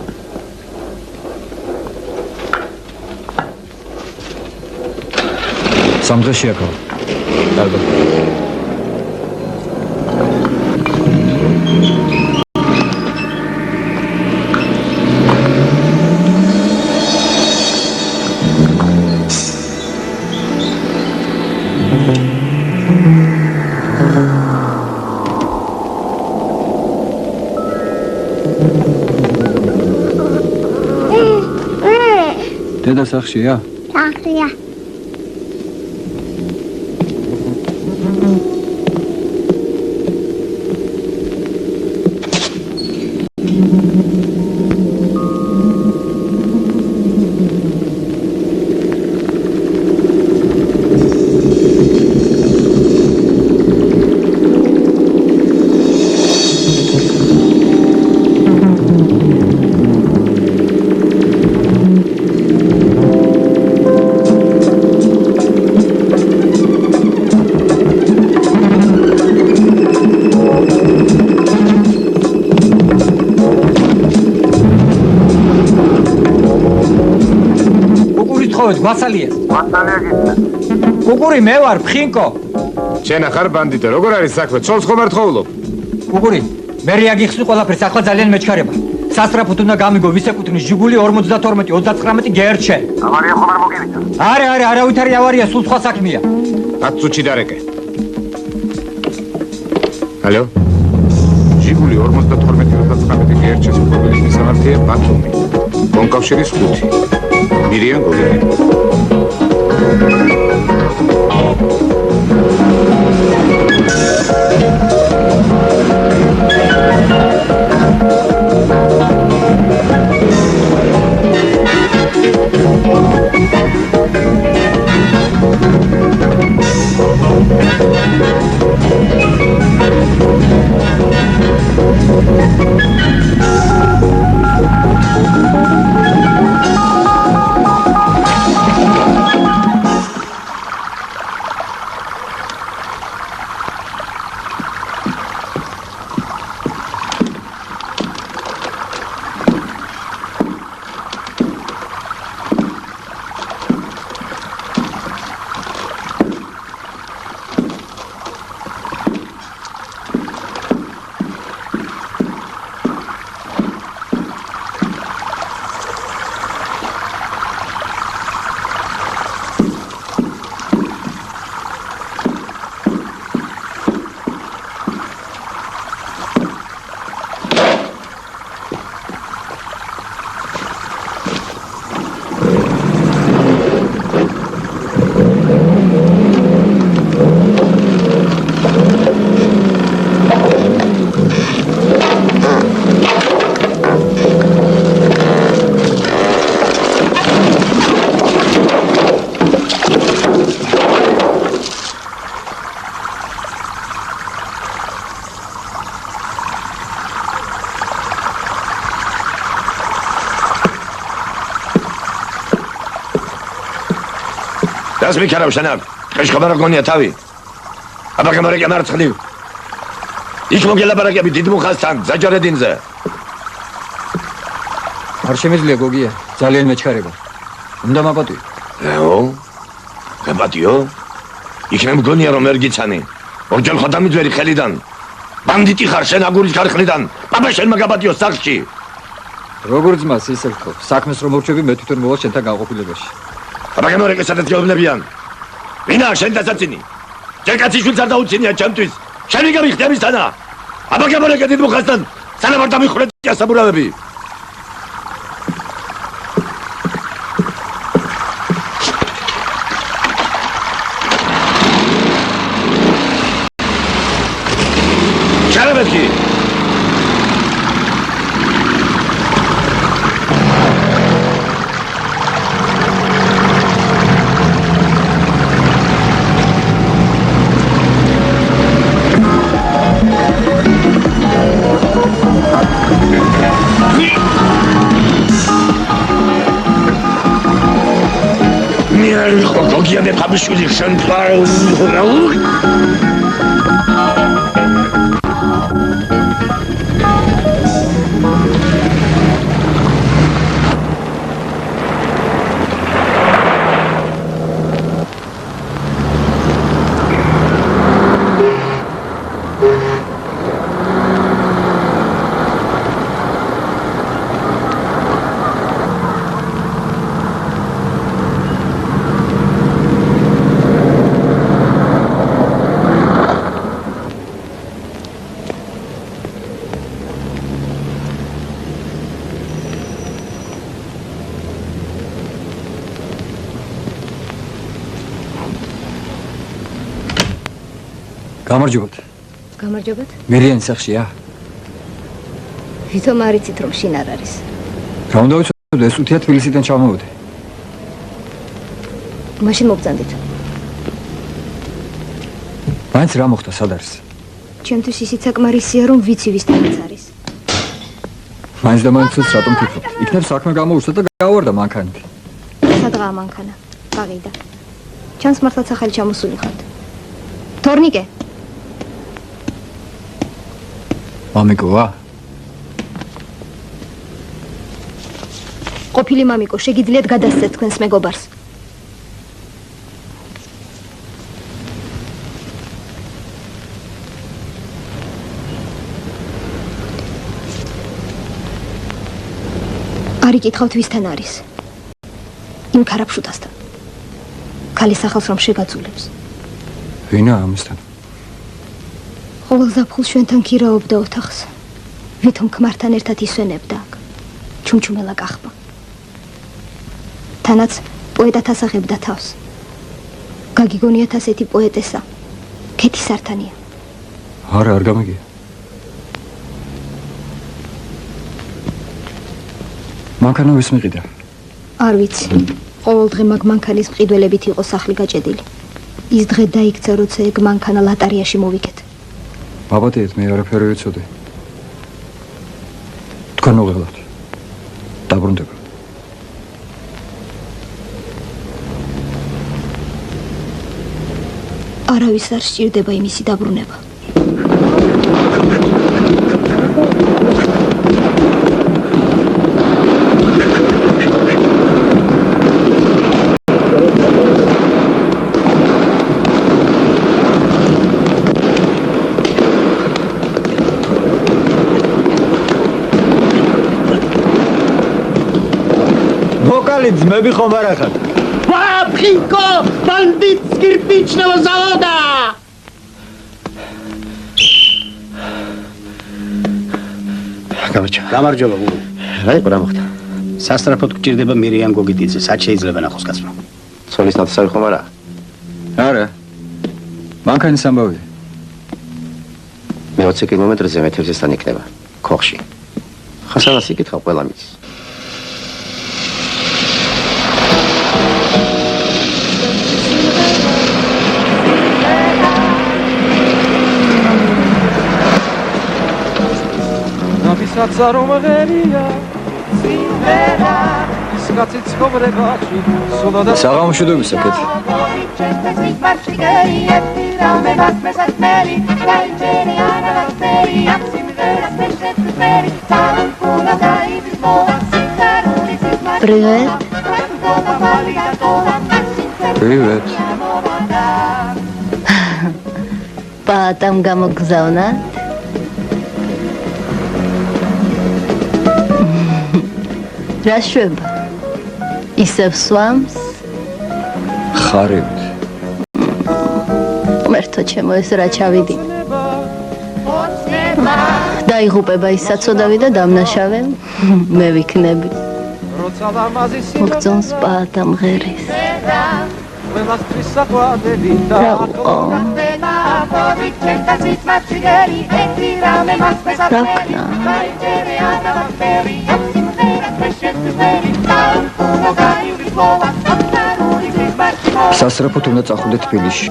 სამ დღეში აქ კარგი დედა სახშია? სახშია. გვაცალია გიცნე კუკური მე ვარ ფხინკო შენ ახარ ბანდიტო როგორ არის საქმე ცოლს ხომ არ თხოვლობ კუკური მე რეაგიხსნი ყველაფერს ახლა ძალიან მეჩქარება სასტრაფოდ უნდა გამიგო ვის ეკუთვნის ჟიგული 52-39 გერჩე ავარია ხომ არ მოგივიდა არა არავითარი ავარია სულ სხვა საქმეა 10 წუთში დარეკე ალო ჟიგული 52-39 გერჩეს პრობლემის მისამართია ბათუმი კონკავშირის 5 მირიან გოგიანი Das mikharam shanab. Qeshqabara goniya tavi. Აბა გამარეკე მარცხნივ. იქ მოგელაპარაკები დიდ მუხასთან, ზაჯარედინზე. არ შემიძლია გოგია, ძალიან მეჩქარება. უნდა მაპატიო. ო? გაპატიო? იქნებ მგონია რომ ვერ გიცანი. ორჯერ ხო დამიძვერი ხელიდან. ბანდიტი ხარ შენ აგურის ქარხნიდან. პაპა შენმა გაპატიო სახლში. როგორც მას ისე ვთქვი, საქმეს რომ მორჩები მე თვითონ მოვალ შენთან განყოფილებაში. აბა გამორეკე სადაც გეუბნებიან. ვინა შენ დასაცინი? ჯერ კაციშვილს არ დაუცინია ჩემთვის. შენ ვიგარი ხდებისთანა. აბა გამორეკე დიდ მუხასთან. სანამ არ დამიხრეთ ასაბურავები. ჩარაბეთკი გოგიანე ფაბიშვილი შენ გამარჯობათ. გამარჯობათ. მერიანის სახლშია? ვითომ არ იცით რომ შინ არ არის? რა უნდა ვიცოდე, ეს უთია თბილისიდან ჩამოვიდე. მაშინ მოგწანდით. მაინც რა მოხდა, სად არის? ჩემთვის ისიც საკმარისია რომ ვიცი ვისთანაც არის. მაინც და მაინც რატომ ფიქრობ? იქნებ საქმე გამოუშვა და გავარდა მანქანით. სადღაა მანქანა? გაყიდა. ჩანს მართლაც ახალი ჩამოსული ხართ. თორნიკე. მამიკოა? ყოფილი მამიკო, შეგიძლიათ გადასცეთ თქვენს მეგობარს. არ იკითხავთ ვისთან არის? იმ ქარაფშუტასთან. ქალის სახელს რომ შეგაძულებს. ვინა ამისთან? ყოველ ზაფხულს ჩვენთან ქირაობდა ოთახს. ვითომ ქმართან ერთად ისვენებდა აქ. ჩუმჩუმელა კახმა. თანაც პოეტად ასახებდა თავს. გაგიგონიათ ასეთი პოეტესა. ქეთი სართანია. არა, არ გამიგია. მანქანა ვის მიყიდა? არ ვიცი. ყოველ დღე მაგ მანქანის მყიდველებით იყო სახლი გაჭედილი. ის დღე დაიქცა, როცა ეგ მანქანა ლატარიაში მოვიკეთ. მაპატიეთ, მე არაფერი ვიცოდი. თქვენ მოგელავთ. დაბრუნდება. არავის არ სჭირდება იმისი დაბრუნება. ძმები ხომ არ ახარ? Папхинко, бандитского завода! გამარჯობა გუგო. რა იყო რა მოხდა? სასტრაფოდ გჭირდება მირიან გოგიტიძე, სად შეიძლება ნახოს კაცმა? ცოლის ნათესავი ხომ არა? არა. მანქანის ამბავია. მე 20 კილომეტრზე მეთევზესთან იქნება, ქოხში. ხასანას იკითხავ ყველა მის. საღამოშვიდობისა კეთ. Привет. Привет. Პატამ გამოგზავნათ? რა შვება? ისევ სვამს? ხარივთ. მერთო ჩემო ეს რა ჩავიდი? დაიღუპება ის საწოდავი და დამნაშავე მე ვიქნები. მოგწონს პატამ ღერის. სასწრაფოდ უნდა წახვიდე თბილისში.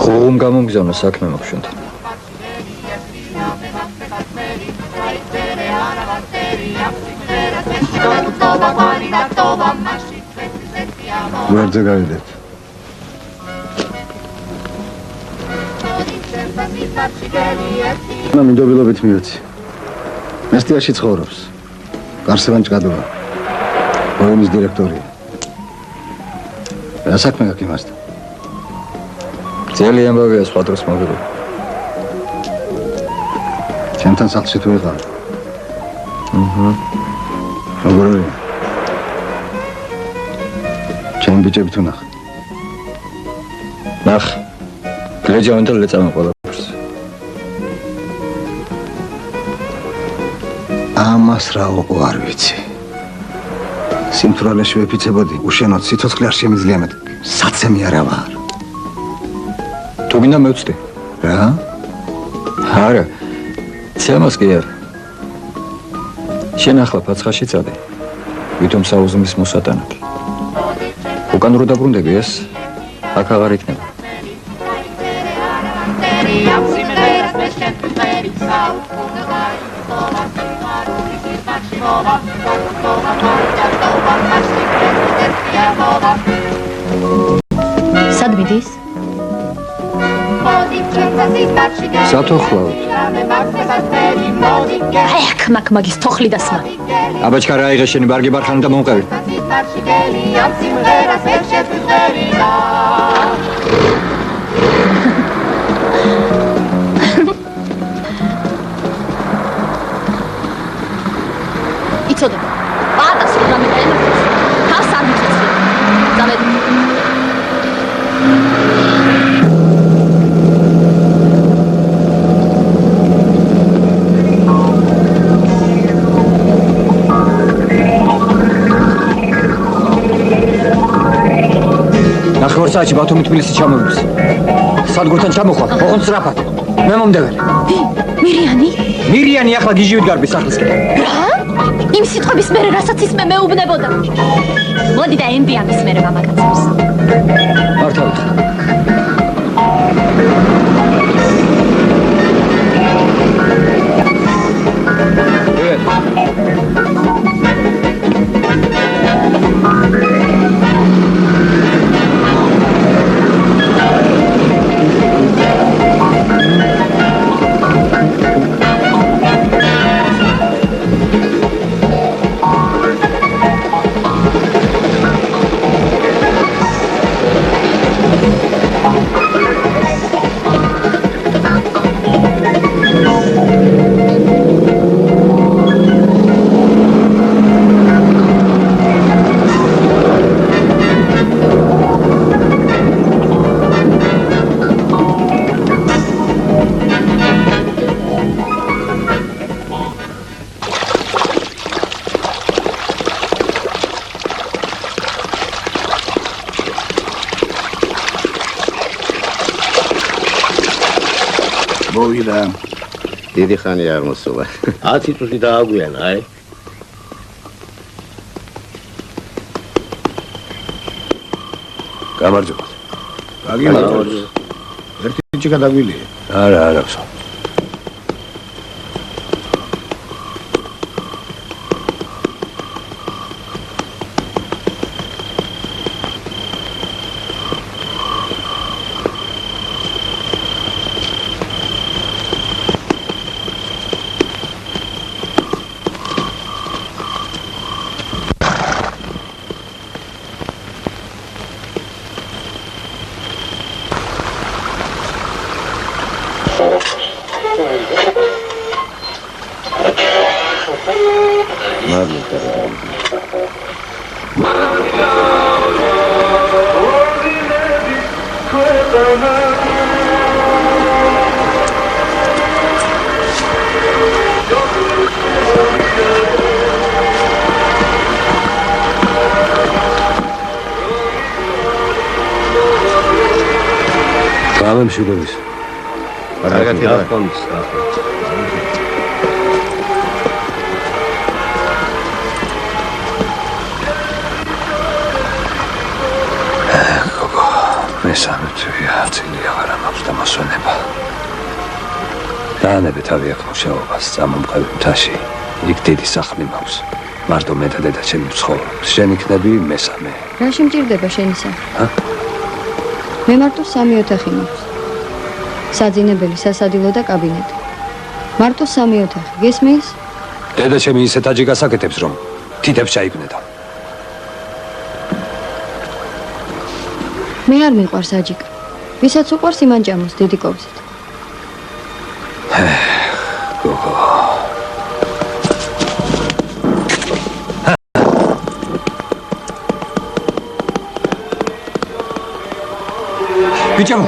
ხომ გამომგზავნა საქმე მოგშენთან. ვერძე გავიდეთ. და მინდობილობით მივეცი. მესტიაში ცხოვრობს. გარსევან ჭკადობა. ოენის დირექტორია. რა საქმე გაქვს იმასთან? ძელი ამბავია სხვა დროს მოგება. ჩემთან სახლში თუ ვიყავ. როგორია? ჩემი ბიჭები თუ ნახ. ნახ. გლეჯავენ და ლეწამენ ყველაფერს. ამას რა არ ვიცი. სიმთვრალეში ვეფიცებოდი, უშენოდ სიცოცხლე არ შემიძლია მეტ. საცემი არა ვარ. თუ გინდა მევცდი. რა? არა. ცემას კი არა. შენ ახლა ფაცხაში წადე. ვითომ საუზმის მოსატანად. უკან რო დაბრუნდები ეს აქ აღარ იქნება. სად მიდის? სათოხლავთ. აი აქ მაგ მაგის თოხლი დასმა. აბაჩკა რა იღე შენი ბარგი ბარხანი და მომყევი. იცოდე. პატას რამე დაემართეს. თავს არ მიწვევს. დავედი. ნახევარსაათში ბათუმი თბილისი ჩამოვიდეს. სადგურთან ჩამოხვა, ოღონდ სწრაფად. მე მომდევარ. მირიანი? მირიანი ახლა გიჟივით გარბის სახლისკენ. რა? იმ სიტყვების მერე რასაც ის მე მეუბნებოდა. მოდი და ენდი ამის მერე მამაკაცებს. მართავით. მოვიდა. დიდი ხანია არ მოსულა. 10 წუთი დააგვიანა, აი. გამარჯობა. გამარჯობა. ერთი ჭიქა დაგვილია. არა, არა, ვსო. გამემშვიდობის. კარგად იყვნენ. მესამე თვეა, წილი აღარ მაქვს და მასვენება. დაანებე თავი აქ მუშაობას, წამომყევი მთაში. იქ დიდი სახლი მაქვს. მარტო მე და დედა ჩემი ცხოვრობს. შენ იქნები მესამე. რა შემჭირდება შენისა? მე მარტო 3 ოთახი მაქვს. საძინებელი, სასადილო და კაბინეტი. მარტო 3 ოთახი. გესმის? დედა ჩემი ისეთ აჯიგას აკეთებს, რომ თითებს ჩაიგნედა. მე არ მიყვარს აჯიკა. ვისაც უყვარს იმან ჭამოს დიდი კობზით. გოგო. ბიჭო,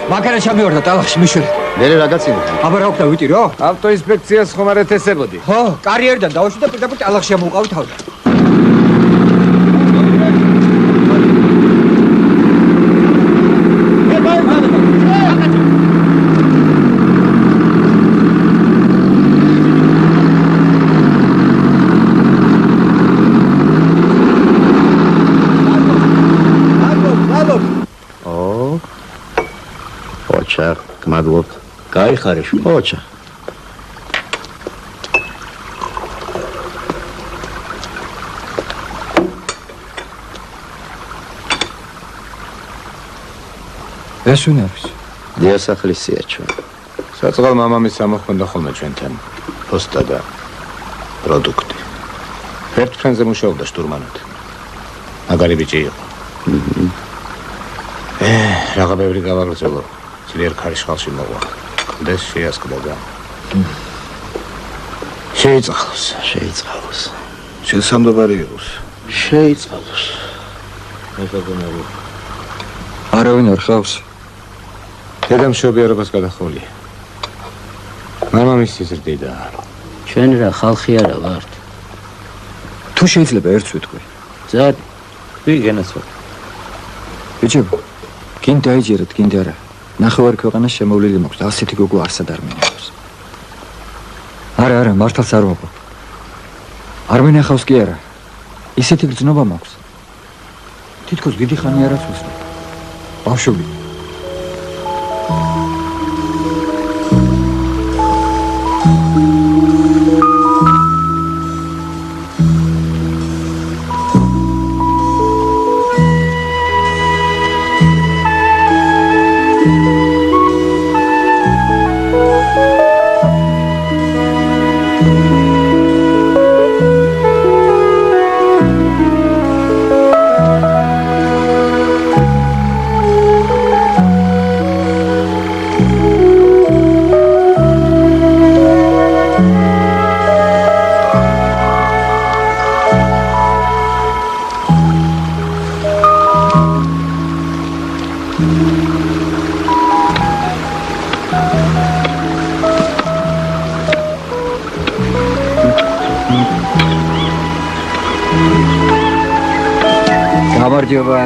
მაგარა ჩამივარდა ტალახში მიშველი. მერე რა გაცინო? აბა რა ვქნა ვიტირო? ავტოინსპექციას ხომ არ ეთესებოდი? ხო, კარიერიდან დავუშვი და პირდაპირ ტალახში ამოვყავი თავი. ოჩა, გმადლობ. გაიხარე შვილი. ოჩა. ეს ვინ არის? დიასახლისია ჩვენ. საწყალ მამამის ამოხმენდა ხოლმე ჩვენთან პოსტა და პროდუქტი. ერთ ფრენზე მუშაობდა შტურმანად. მაგარი ბიჭი იყო. რაღა ბევრი გავაგრძელო. ძლიერ ქარიშხალში მოყვა. დეს შეასკდა და შეიწყალოს. შესამდობარი იყოს. შეიწყალოს. მეგობნები. არავინ არ ხავს? დედამ მშობიარობას გადახოლია. მამამისი ზრდიდა. ჩვენ რა ხალხი არა ვართ. თუ შეიძლება ერთს ვიტყვი. ზად ვიგენაცო. ბიჭო, გინ დაიჯერეთ, გინ და არა. ნახევარი ქვეყანა შემოვლილი მაქვს და ასეთი გოგო არსად არ მინახავს. არა, მართალს არ ვაყო. არ მინახავს კი არა. ისეთი გრძნობა მაქვს. თითქოს დიდი ხანი არ აცვისო. ბავშვები. გამარჯობა.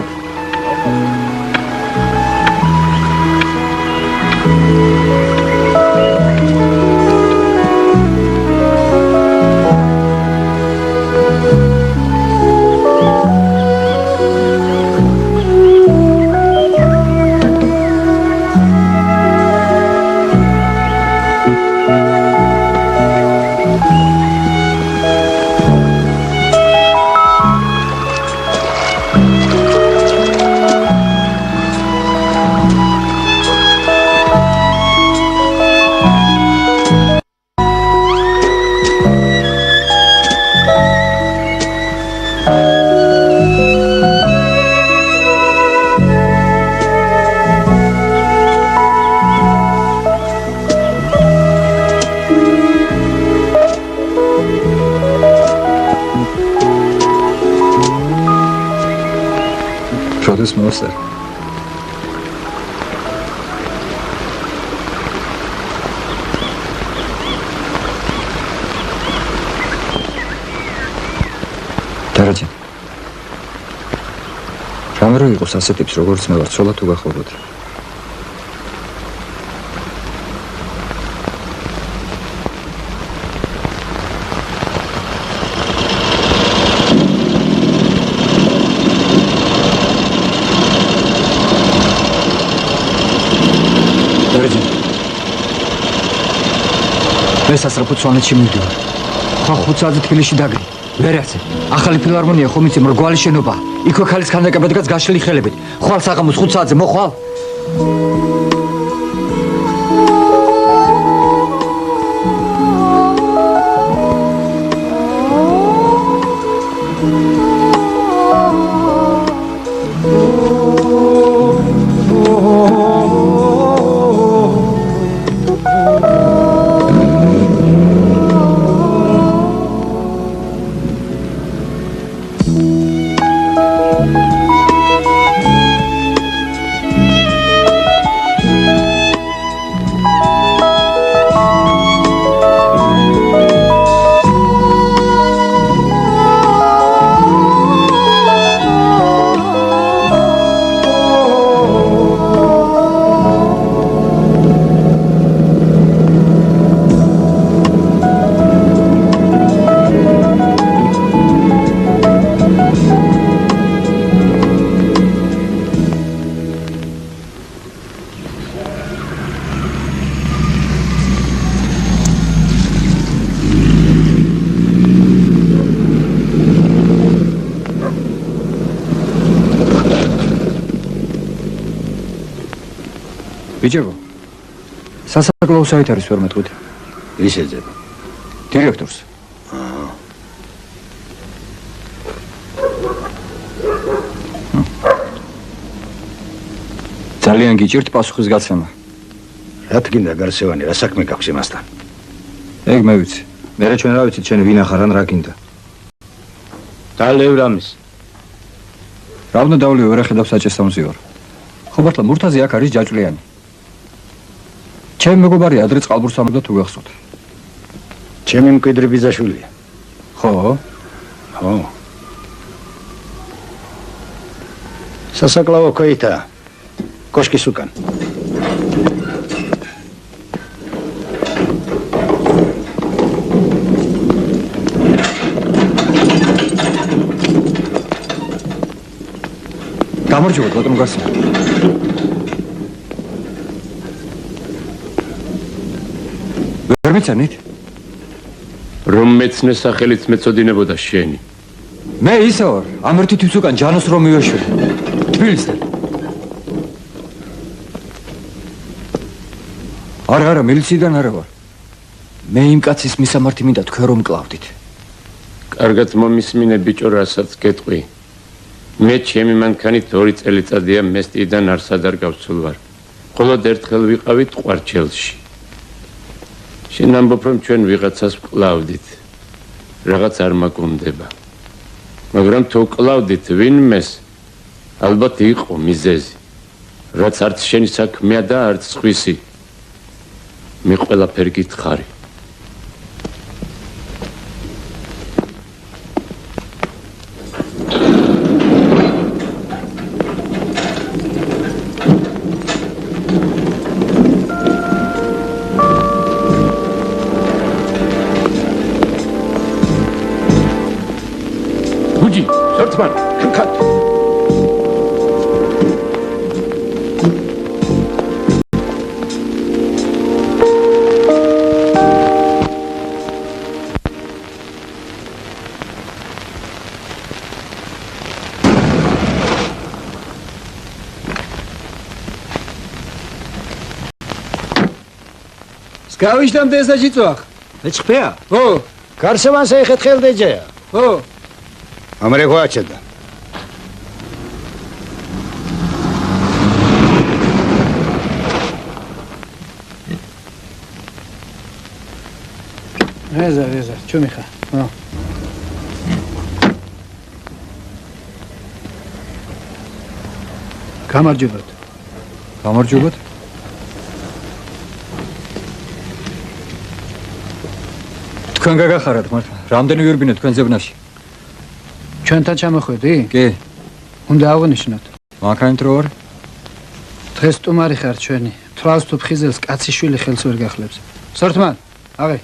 მოდის მოსერ. დარაჯი. რამე რო იყოს ასეთ ტიპს როგორც მე ვარ, ცოლად უგახუროთ. მე სასწრაფო სვანეთში მივდივარ. ხა 5 საათზე თბილისში დაგრი. ვერაცე. ახალი ფილარმონია ხომ იცი მრგვალი შენობა. იქვე ქალის ქანდაკება დგას გაშლილი ხელებით. ხვალ საღამოს 5 საათზე მოხვალ. ბიჭებო, სასაკლაო საით არის 12? ვის ეძება? დირექტორს. ძალიან გიჭირთ პასუხის გაცემა. რა თქინდა გარსევანი, რა საქმე გაქვს იმასთან? ეგ მე ვიცი. მერე ჩვენ რა ვიცით შენ ვინ ახარ ან რა გინდა? დალევრამის. რა უნდა დავლევ ვერ ახედავ საჭესამზე ვარ. ხო მართლა მურთაზი აქ არის ჯაჭვლიანი. ჩემი მეგობარი ადრე წყალბურს ამბობდა თუ გახსოვთ. ჩემი მკვიდრი ბიძაშვილია. ხო? ხო. სასაკლაო ქოითა. კოშკის უკან. გამარჯობა ბატონო გარსია. ვერ მიცანით? რომ მეცნე სახელიც მეწოდინებოდა შენი. მე ისე ვარ, ამ ერთი თვის უკან ჯანოს რომ მივეშვი. თბილისთან. არა, მილიციიდან არა ვარ. მე იმ კაცის მისამართი მინდა თქვენ რომ მკლავდით. კარგად მომისმინე ბიჭო, რასაც გეტყვი. მე ჩემი მანქანით 2 წელიწადია მესტიიდან არსად არ გავცულ ვარ. მხოლოდ ერთხელ ვიყავით ყვარჩელში. შენ ამბობ რომ ჩვენ ვიღაცას ვკლავდით. რაღაც არ მაკუნდება. მაგრამ თუ ვკლავდით ვინმეს, ალბათ იყო მიზეზი. რაც არც შენი საქმეა და არც სხვისი. მე ყველაფერი გითხარი. გუჯი, სორთმან, ხქათ. Скавиш там дesa жицвах. ეჭხფეა? ხო. გარსევანს ეხეთ ხელდეჯეა. ხო. ამრე გვაჩედა. ეზა, ჩუმი ხა. ხო. გამარჯობათ. გამარჯობათ. თქვენ გაგახარათ მართლა. რამდენი ვირბინეთ თქვენ ზებნაში? ჩვენთან ჩამოხვედი? კი. უნდა აღვნიშნოთ. მანქანით რო ვარ? დღეს სტუმარი ხარ ჩვენი. თვალს თუ ფხიზელს კაციშვილი ხელს ვერ გახლებს. სორთმან, აღე.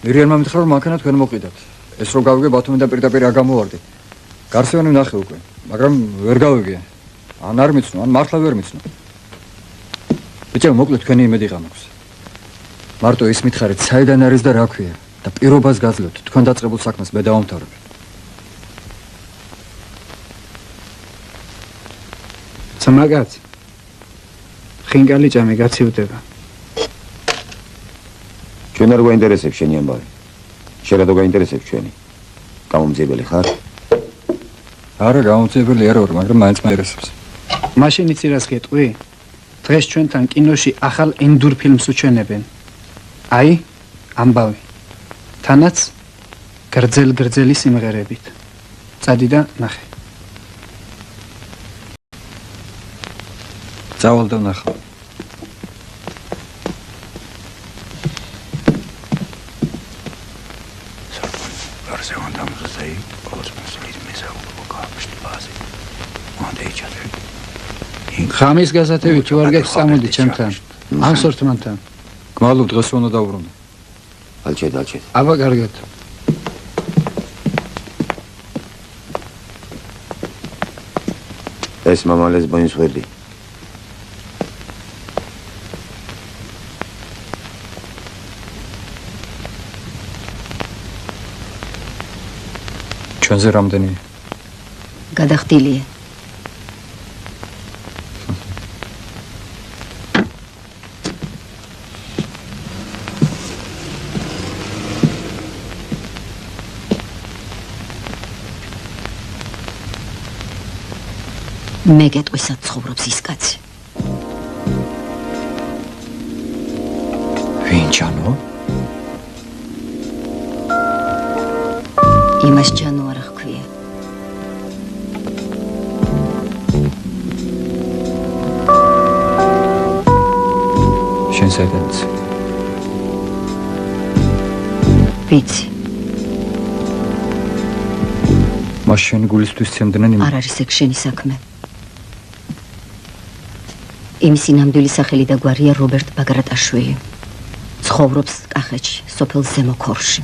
მირიანმა მითხრა რომ მანქანა თქვენ მოყიდათ. ეს რო გავიგე ბათუმი და პირდაპირ არ გამოვარდი. გარსევანი ვნახე უკვე, მაგრამ ვერ გავიგე. ან არ მიცნო, ან მართლა ვერ მიცნო. ბიჭო, მოკლედ თქვენი იმედი ღამაქვს. მარტო ის მითხარით, საიდან არის და რა ქვია და პირობას გაძლევთ. თქვენ დაწყებულ საქმეს მე დავამთავრებ. სამაგაც. ხინკალი ჭამე გაცივდება. ჩვენ არ გვაინტერესებს შენი ამბავი. შენ რა გაინტერესებს ჩვენი? გამომძიებელი ხარ? არა, გამომძიებელი არ ვარ, მაგრამ მაინც მაინტერესებს. მაშინ იცი რას გეტყვი? დღეს ჩვენთან კინოში ახალ ენდურ ფილმს უჩვენებენ. აი, ამბავი. თანაც გრძელ-გრძელი სიმღერებით. წადი და ნახე. წავალ და ნახავ. ხამის გასათევი თუ არ გაქვს წამოდი ჩემთან. ამ სორთმანთან. გმადლობ, დღეს უნდა დავუბრუნო. ალჩეთ, ალჩეთ. აბა კარგად. ეს მამალეს ბონის ვერდი. ჩვენზე რამდენი? გადახდილია. მე გეტყვისა ცხოვრობს ის კაცი. ვინ ჯანო? იმას ჯანო არ ჰქვია. შენ საერთოდ ვიცი. მაშინ გულისთვის ცემდნენ იმ არ არის ეგ შენი საქმე. იმისი ნამდვილი სახელი და გვარია რობერტ ბაგრატაშვილი. ცხოვრობს კახეთში, სოფელ ზემო ქორში.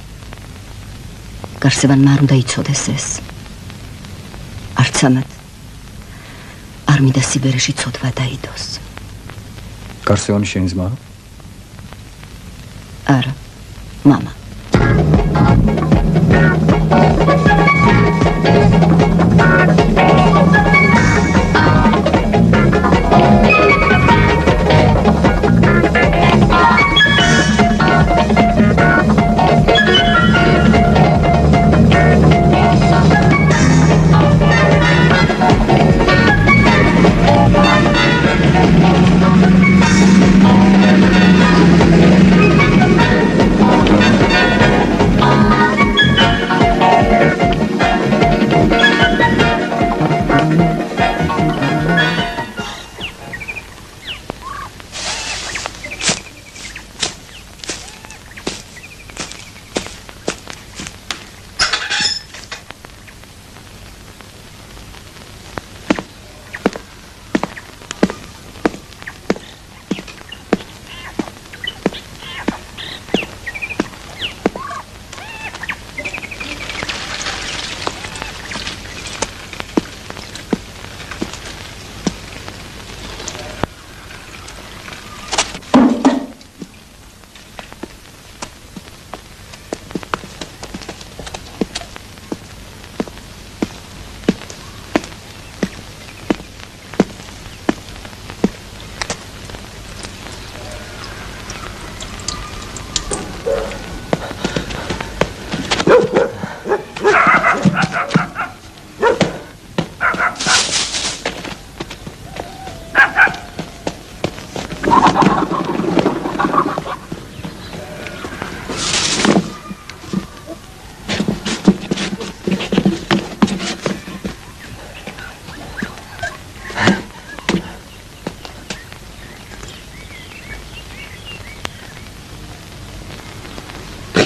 გარსევანმა არ უნდა იცოდეს ეს. არცამად არ მინდა სიბერეში ცოდვა დაიდოს. გარსევანი შენი ძმა? არა, მამა.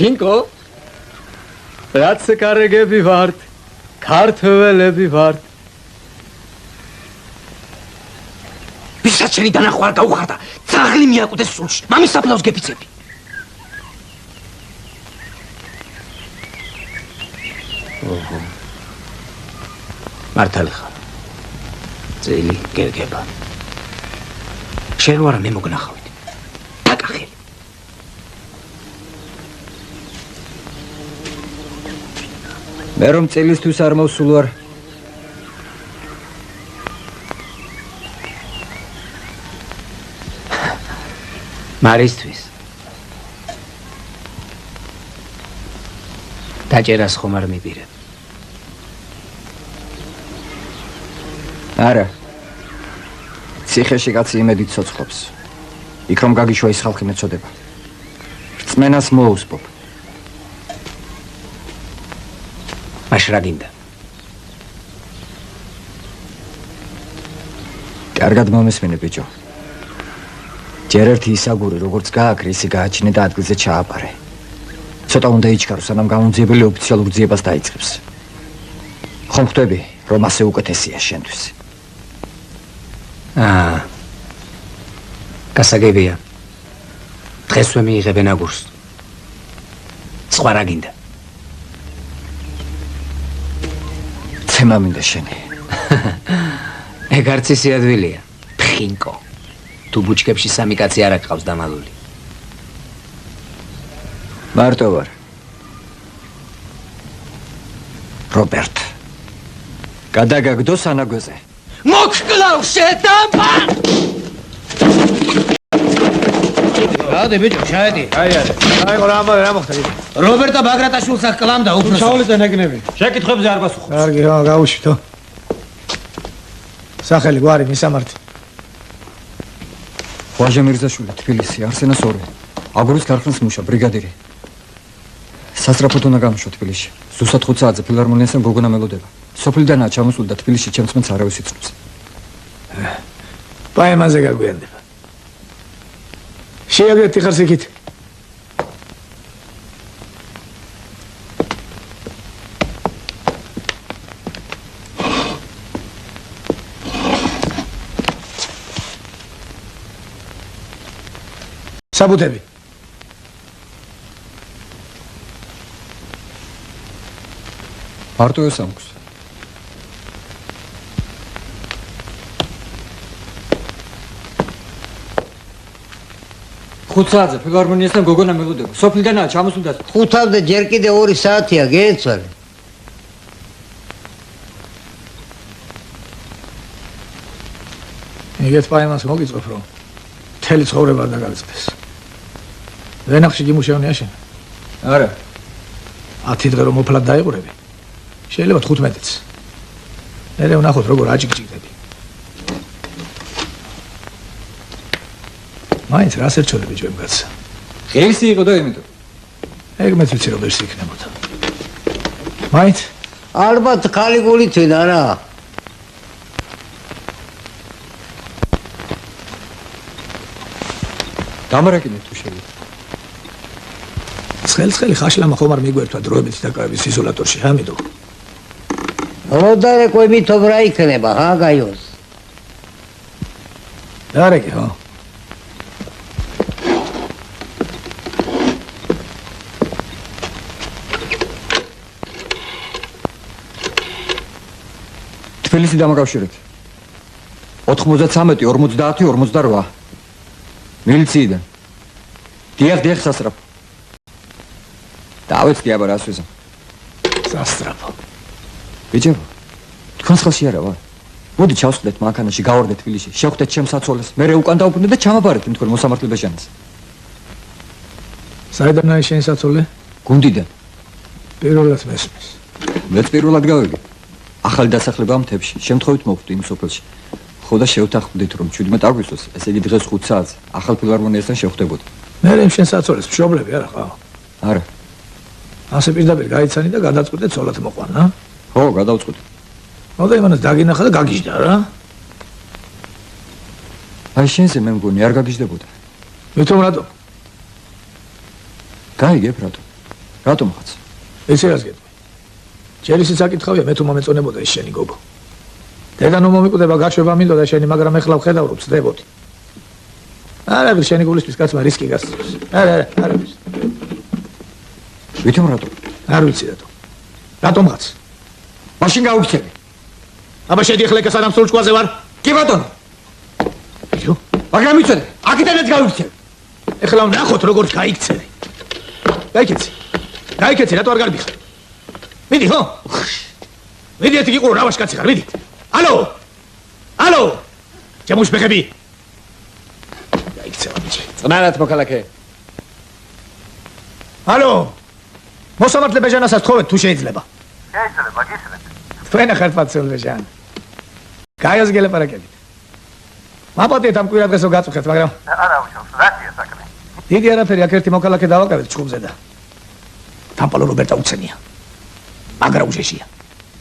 ხინკო რაც კარგები ვართ ქართველები ვართ ვისაც შენი დანახვა არ გაუხარდა ძაღლი მიაკვდეს სულში მამის საფლავს გეფიცები ოჰო მართალი ხარ ძელი გერგება შენ ვარ მე მოგნახავით დაკახე მე რომ წელისთვის არ მოვსულ ვარ მარისთვის დაჭერას ხომ არ მიპირებ არა ციხეში კაცი იმედით ცოცხლობს იქ რომ გაგიშვა ის ხალხი მეწოდება რწმენას მოუსპობ მაშ რა გინდა კარგად მომესმენე ბიჭო ჯერ ერთი ისაგური როგორც გააკრე ისე გააჩინე და ადგილზე ჩააპარე ცოტა უნდა იჩქარო სანამ გამომძიებელი ოფიციალურ ძიებას დაიწყებს ხომ ხვდები რომ ასე უკეთესია შენთვის გასაგებია დღესვე მიიღებენ აგურს სხვა რა გინდა ცემა მინდა შენი ეგ არც ისე ადვილია ფხინკო თუ ბუჩქებში სამი კაცი არ აკყავს დამალული მარტო ვარ რობერტ გადაგაგდო სანაგვეზე მოგკლავ შეტამბა რადი ბიჭო ჩაედი აი რა მოხდა რობერტა ბაგრატაშვილს აღკლამდა უფრო ჩავლეწენ ეგნები შეკითხებზე არ გასუხო კარგი რა გაუშვითო სახელი გვარი მისამართი ხვაჟა მირზაშვილი თბილისი არსენას ორი აგურის ქარხნის მუშა ბრიგადირი სასწრაფოდ უნდა გამშო თბილისში ზუსტად 5 საათზე ფილარმონიასთან გოგონა მელოდება სოფლიდანაა ჩამოსული და თბილისში ჩემს მეც არავის იცნობს პაემაზე გაგვიანდება შეაგდეთ ხარ სიკით საბუთები მარტო ესამქს ხუთსაათზე ფილარმონიასთან გოგონა მელოდება სოფლიდანაა ჩამოსული და 5-მდე ჯერ კიდე 2 საათია გეცვალე იგეთ პაემას მოგიწყობ რომ მთელი ცხოვრება არ დაგაგწდეს ვენახში გიმუშავნია შენ არა 10 დღე რომ მოფლად დაიყურები შეიძლება 15-იც მე ვნახოთ როგორ აჭიკჭიკდები მაინც რას ერჩოლები ჯერ კაცსა ღირსი იყო და იმიტომ ეგ მეც ვიცი რომ ღირსი იქნებოდა მაინც ალბათ ხალი გულით ვიდა რა დამარაკინე თუ შეიძლება ცხელი ხაშლამა ხომ არ მიგვერთვა დროებით დაკავების იზოლატორში ამიტომ როდარე ყויმითობ რა იქნება ხა გაიოს დარეკე ხო თბილისი დამაკავშირეთ 93 50 48 მილიციიდან დიახ სასწრაფო დავეცდი აბა რას ვიზამ სასწრაფო ბიჭო თქვენს ხელში არა ვარ მოდი ჩავსხდეთ მანქანაში გავარდეთ თბილისში შევხვდეთ ჩემს საცოლეს მე უკან დავუბრუნდეთ და ჩამაბარეთ იმ თქვენ მოსამართლებაშენს საიდანაა შენი საცოლე გუნდიდან პირველად მესმის მეც პირველად გავიგე ახალი დასახლება მთებში შემთხვევით მოვხვდი იმ სოფელში ხო და შევთანხმდით რომ 17 აგვისტოს ესე იგი დღეს 5 საათზე ახალ ფილარმონიასთან შევხვდებოდი მე იმ შენ საცოლეს მშობლები არა ხა არა ასე პირდაპირ გაიცანი და გადაწყვეტე ცოლად მოყვანა ხო გადავწყვეტე მოდა იმანას დაგინახა და გაგიჟდა რა აი შენზე მე მგონი არ გაგიჟდებოდა მითომ რატო გაიგებ რატო რატომღაც? ესე რას გეტყვი? ჯერისი საკითხავია, მე თუ მომეწონებოდა ის შენი გოგო. დედა ნუ მომიკვდება გაშვება მინდოდა შენი, მაგრამ ეხლა ვხედავ რომ ცდებოდი. არა, შენი გულისთვის კაცმა რისკი გასცეს. არა, არის. ვითომ რატო? არ ვიცი რატო. რატომღაც? მაშინ გავიქცევი. აბა შედი ახლა ეს არამ სულჭკვაზე ვარ. კი ბატონო. ბიჭო, მაგრამ მიცოდე, აქედანაც გავიქცევი. ეხლა ვნახოთ როგორ გაიქცევი. გაიქეცი, რატო არ გარბიხარ? მიდი, ხო? მიდი, ეთი გიყურო რავაშ კაცი ხარ, მიდი. ალო! ჩემო შეხები. გაიქცევა ბიჭი. წნარად მოქალაქე. ალო! მოსამართლე ბეჟანასაც თხოვეთ თუ შეიძლება. შეიძლება, გისმენთ. თქვენ ახალ პაცელ ბეჟან. გაიოს გელაპარაკებით. მაპატიეთ ამ კვირა დღესო გაწუხეთ, მაგრამ არა უშავს, რატია საქმე? დიდი არაფერი, აქ ერთი მოქალაქე დავაკავეთ ჩხუბზე და დამპალო რობერტა უცენია. მაგრა უჟეშია.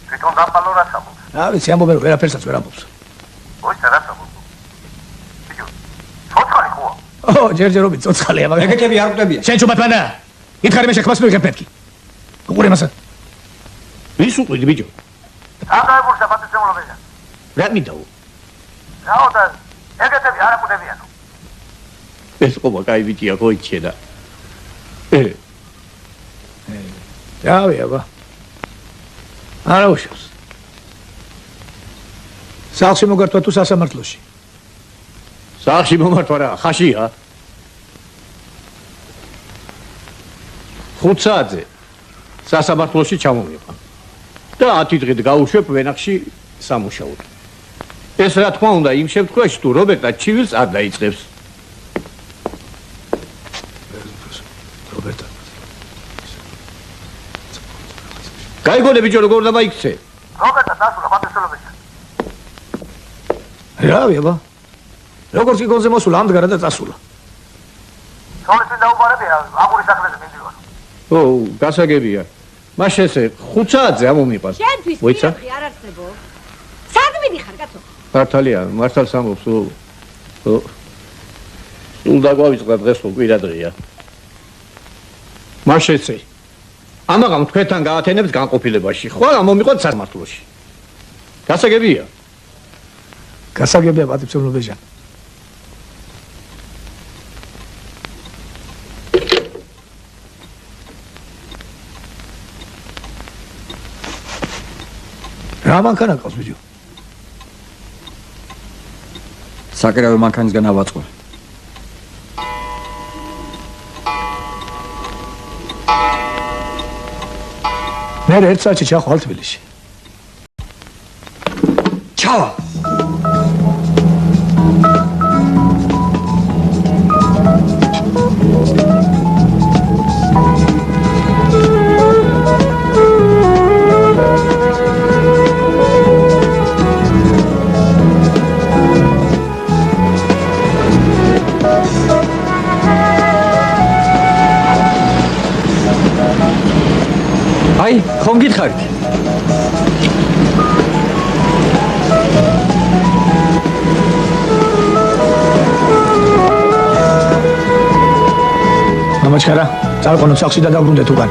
თვითონ დამპალო რას ამბობს? რა ვიცი, ამბობენ რომ ვერაფერსაც ვერ ამბობს. ოჩა რას ამბობს? ბიჭო, ცოცხალი ხოა? ჯერჯერობით ცოცხალია, მაგრამ ეგეთები არ ყვდებიან. შენ ჩუბად მანა. ითხარი მე შეხმას მივიღებ მეთქი. უყურე მასა. ვის უყვიდი ბიჭო? ამ დაებურსა პატიცემულობეჟა. რა მინდაო? რაო და ეგეთები არ ყვდებიანო. ეს ყობა კაი ბიჭია ხო იჩედა. რავი აბა. არა უშავს. სახლში მოგართვა თუ სასამართლოში? სახლში მომართვა რა, ხაშია? 5 საათზე სასამართლოში ჩამომიყვა. და 10 დღით გაუშვებ ვენახში სამუშაოდ. ეს რა თქმა უნდა იმ შემთხვევაში თუ რობერტა ჩივილს არ დაიწყებს. რობერტა. გაიგონე ბიჭო როგორ დამაიქცე? რობერტა დასულა პატიცემულობეჟა. რავი აბა. როგორც კი გონზე მოსულა ამდღარა და წასულა. სოლისი დაუბარებია, აგურის საქმეზე მინდივარ. ო, გასაგებია. მას ესე 5 საათზე ამომიყვანს. შენთვის პირი არ არსებო. სად მიდიხარ, კაცო? მართალია, მართალს ამბობს, სულ დაგვავიწყდა დღეს ხო კვირა დღეა. მას ესე. ამაღამ თქვენთან გაათენებს განყოფილებაში. ხვალ ამომიყვანთ სასამართლოში. გასაგებია. გასაგებია პატიცემულობეჟა. რა მანქანა ყავს ბიჭო? საკერავი მანქანისგან ავაწყო. მე ერთ საათში ჩახვალ თბილისში. ჩავა. აი, ხომ გითხარით? მამაჩქარა, წარყვანო სახლში და დაბრუნდეთ უკან.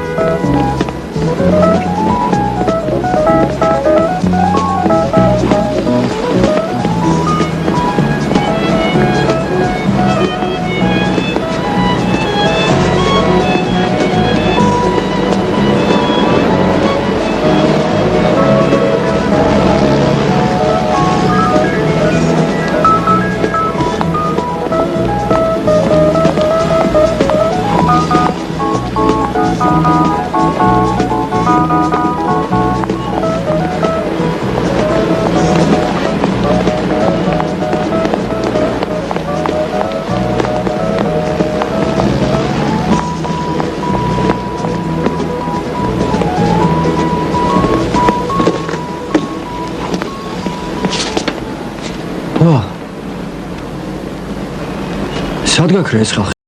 სად გაქრა ეს ხალხი?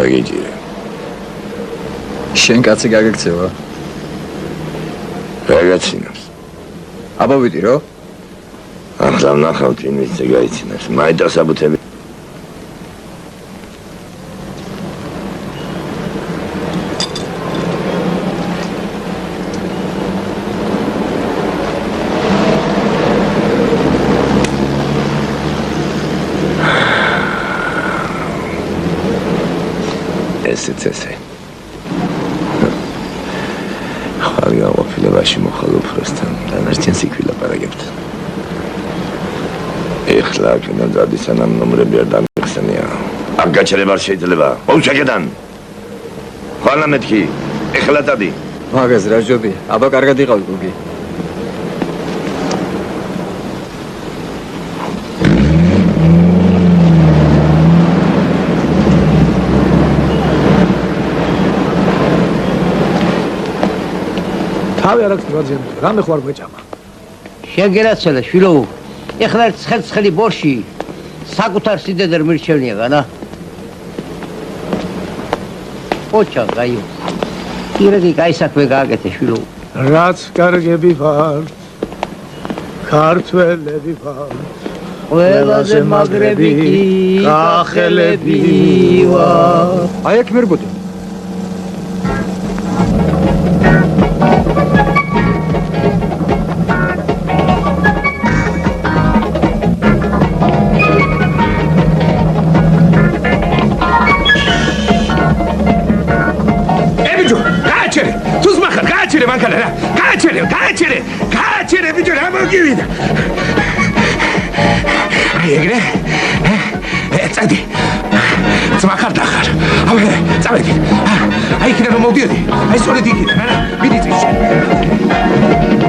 გაგიჭირე. შენ კაცი გაგექცევა. გაგაცინებს. აბა ვიდი რო? ახლა ნახავთ ვინ ვიცი გაიცინებს. მაინც საბუთები. ესე. ხარ გაყოფილებაში მოხალ უფროსთან დანარჩენს იქ ვილაპარაკებთ. ეხლა აქედან დადი სანამ ნომრები არ დამიხსენია. აქ გაჩერება არ შეიძლება. მოუჩაგედან. ხვალა მეთქი. ეხლა დადი. მაგას რა ჯობი? აბა კარგად იყავი გუგი. თავი არ აქვს მოძიებო. რამე ხوار გვეჭამა. შეგერაცელა შვილო. ეხლა ცხელი ბორში საკუთარ სიდედერ მირჩევნია განა. ოჩა გაიო. ირეგი გაისაკვე გააკეთე შვილო. რაც კარგები ვარ. ქართველები ვარ. ყველაზე მაგრები კახელები ვარ. აი აქ მერბოდი. გააჩერე ბიჭო რა მოგივიდა აი ეგრე წადი ძმახარ დახარ წავედი აი იქნება მოვდიოდი აი სწორედ იქიდან რა მიდი წიშე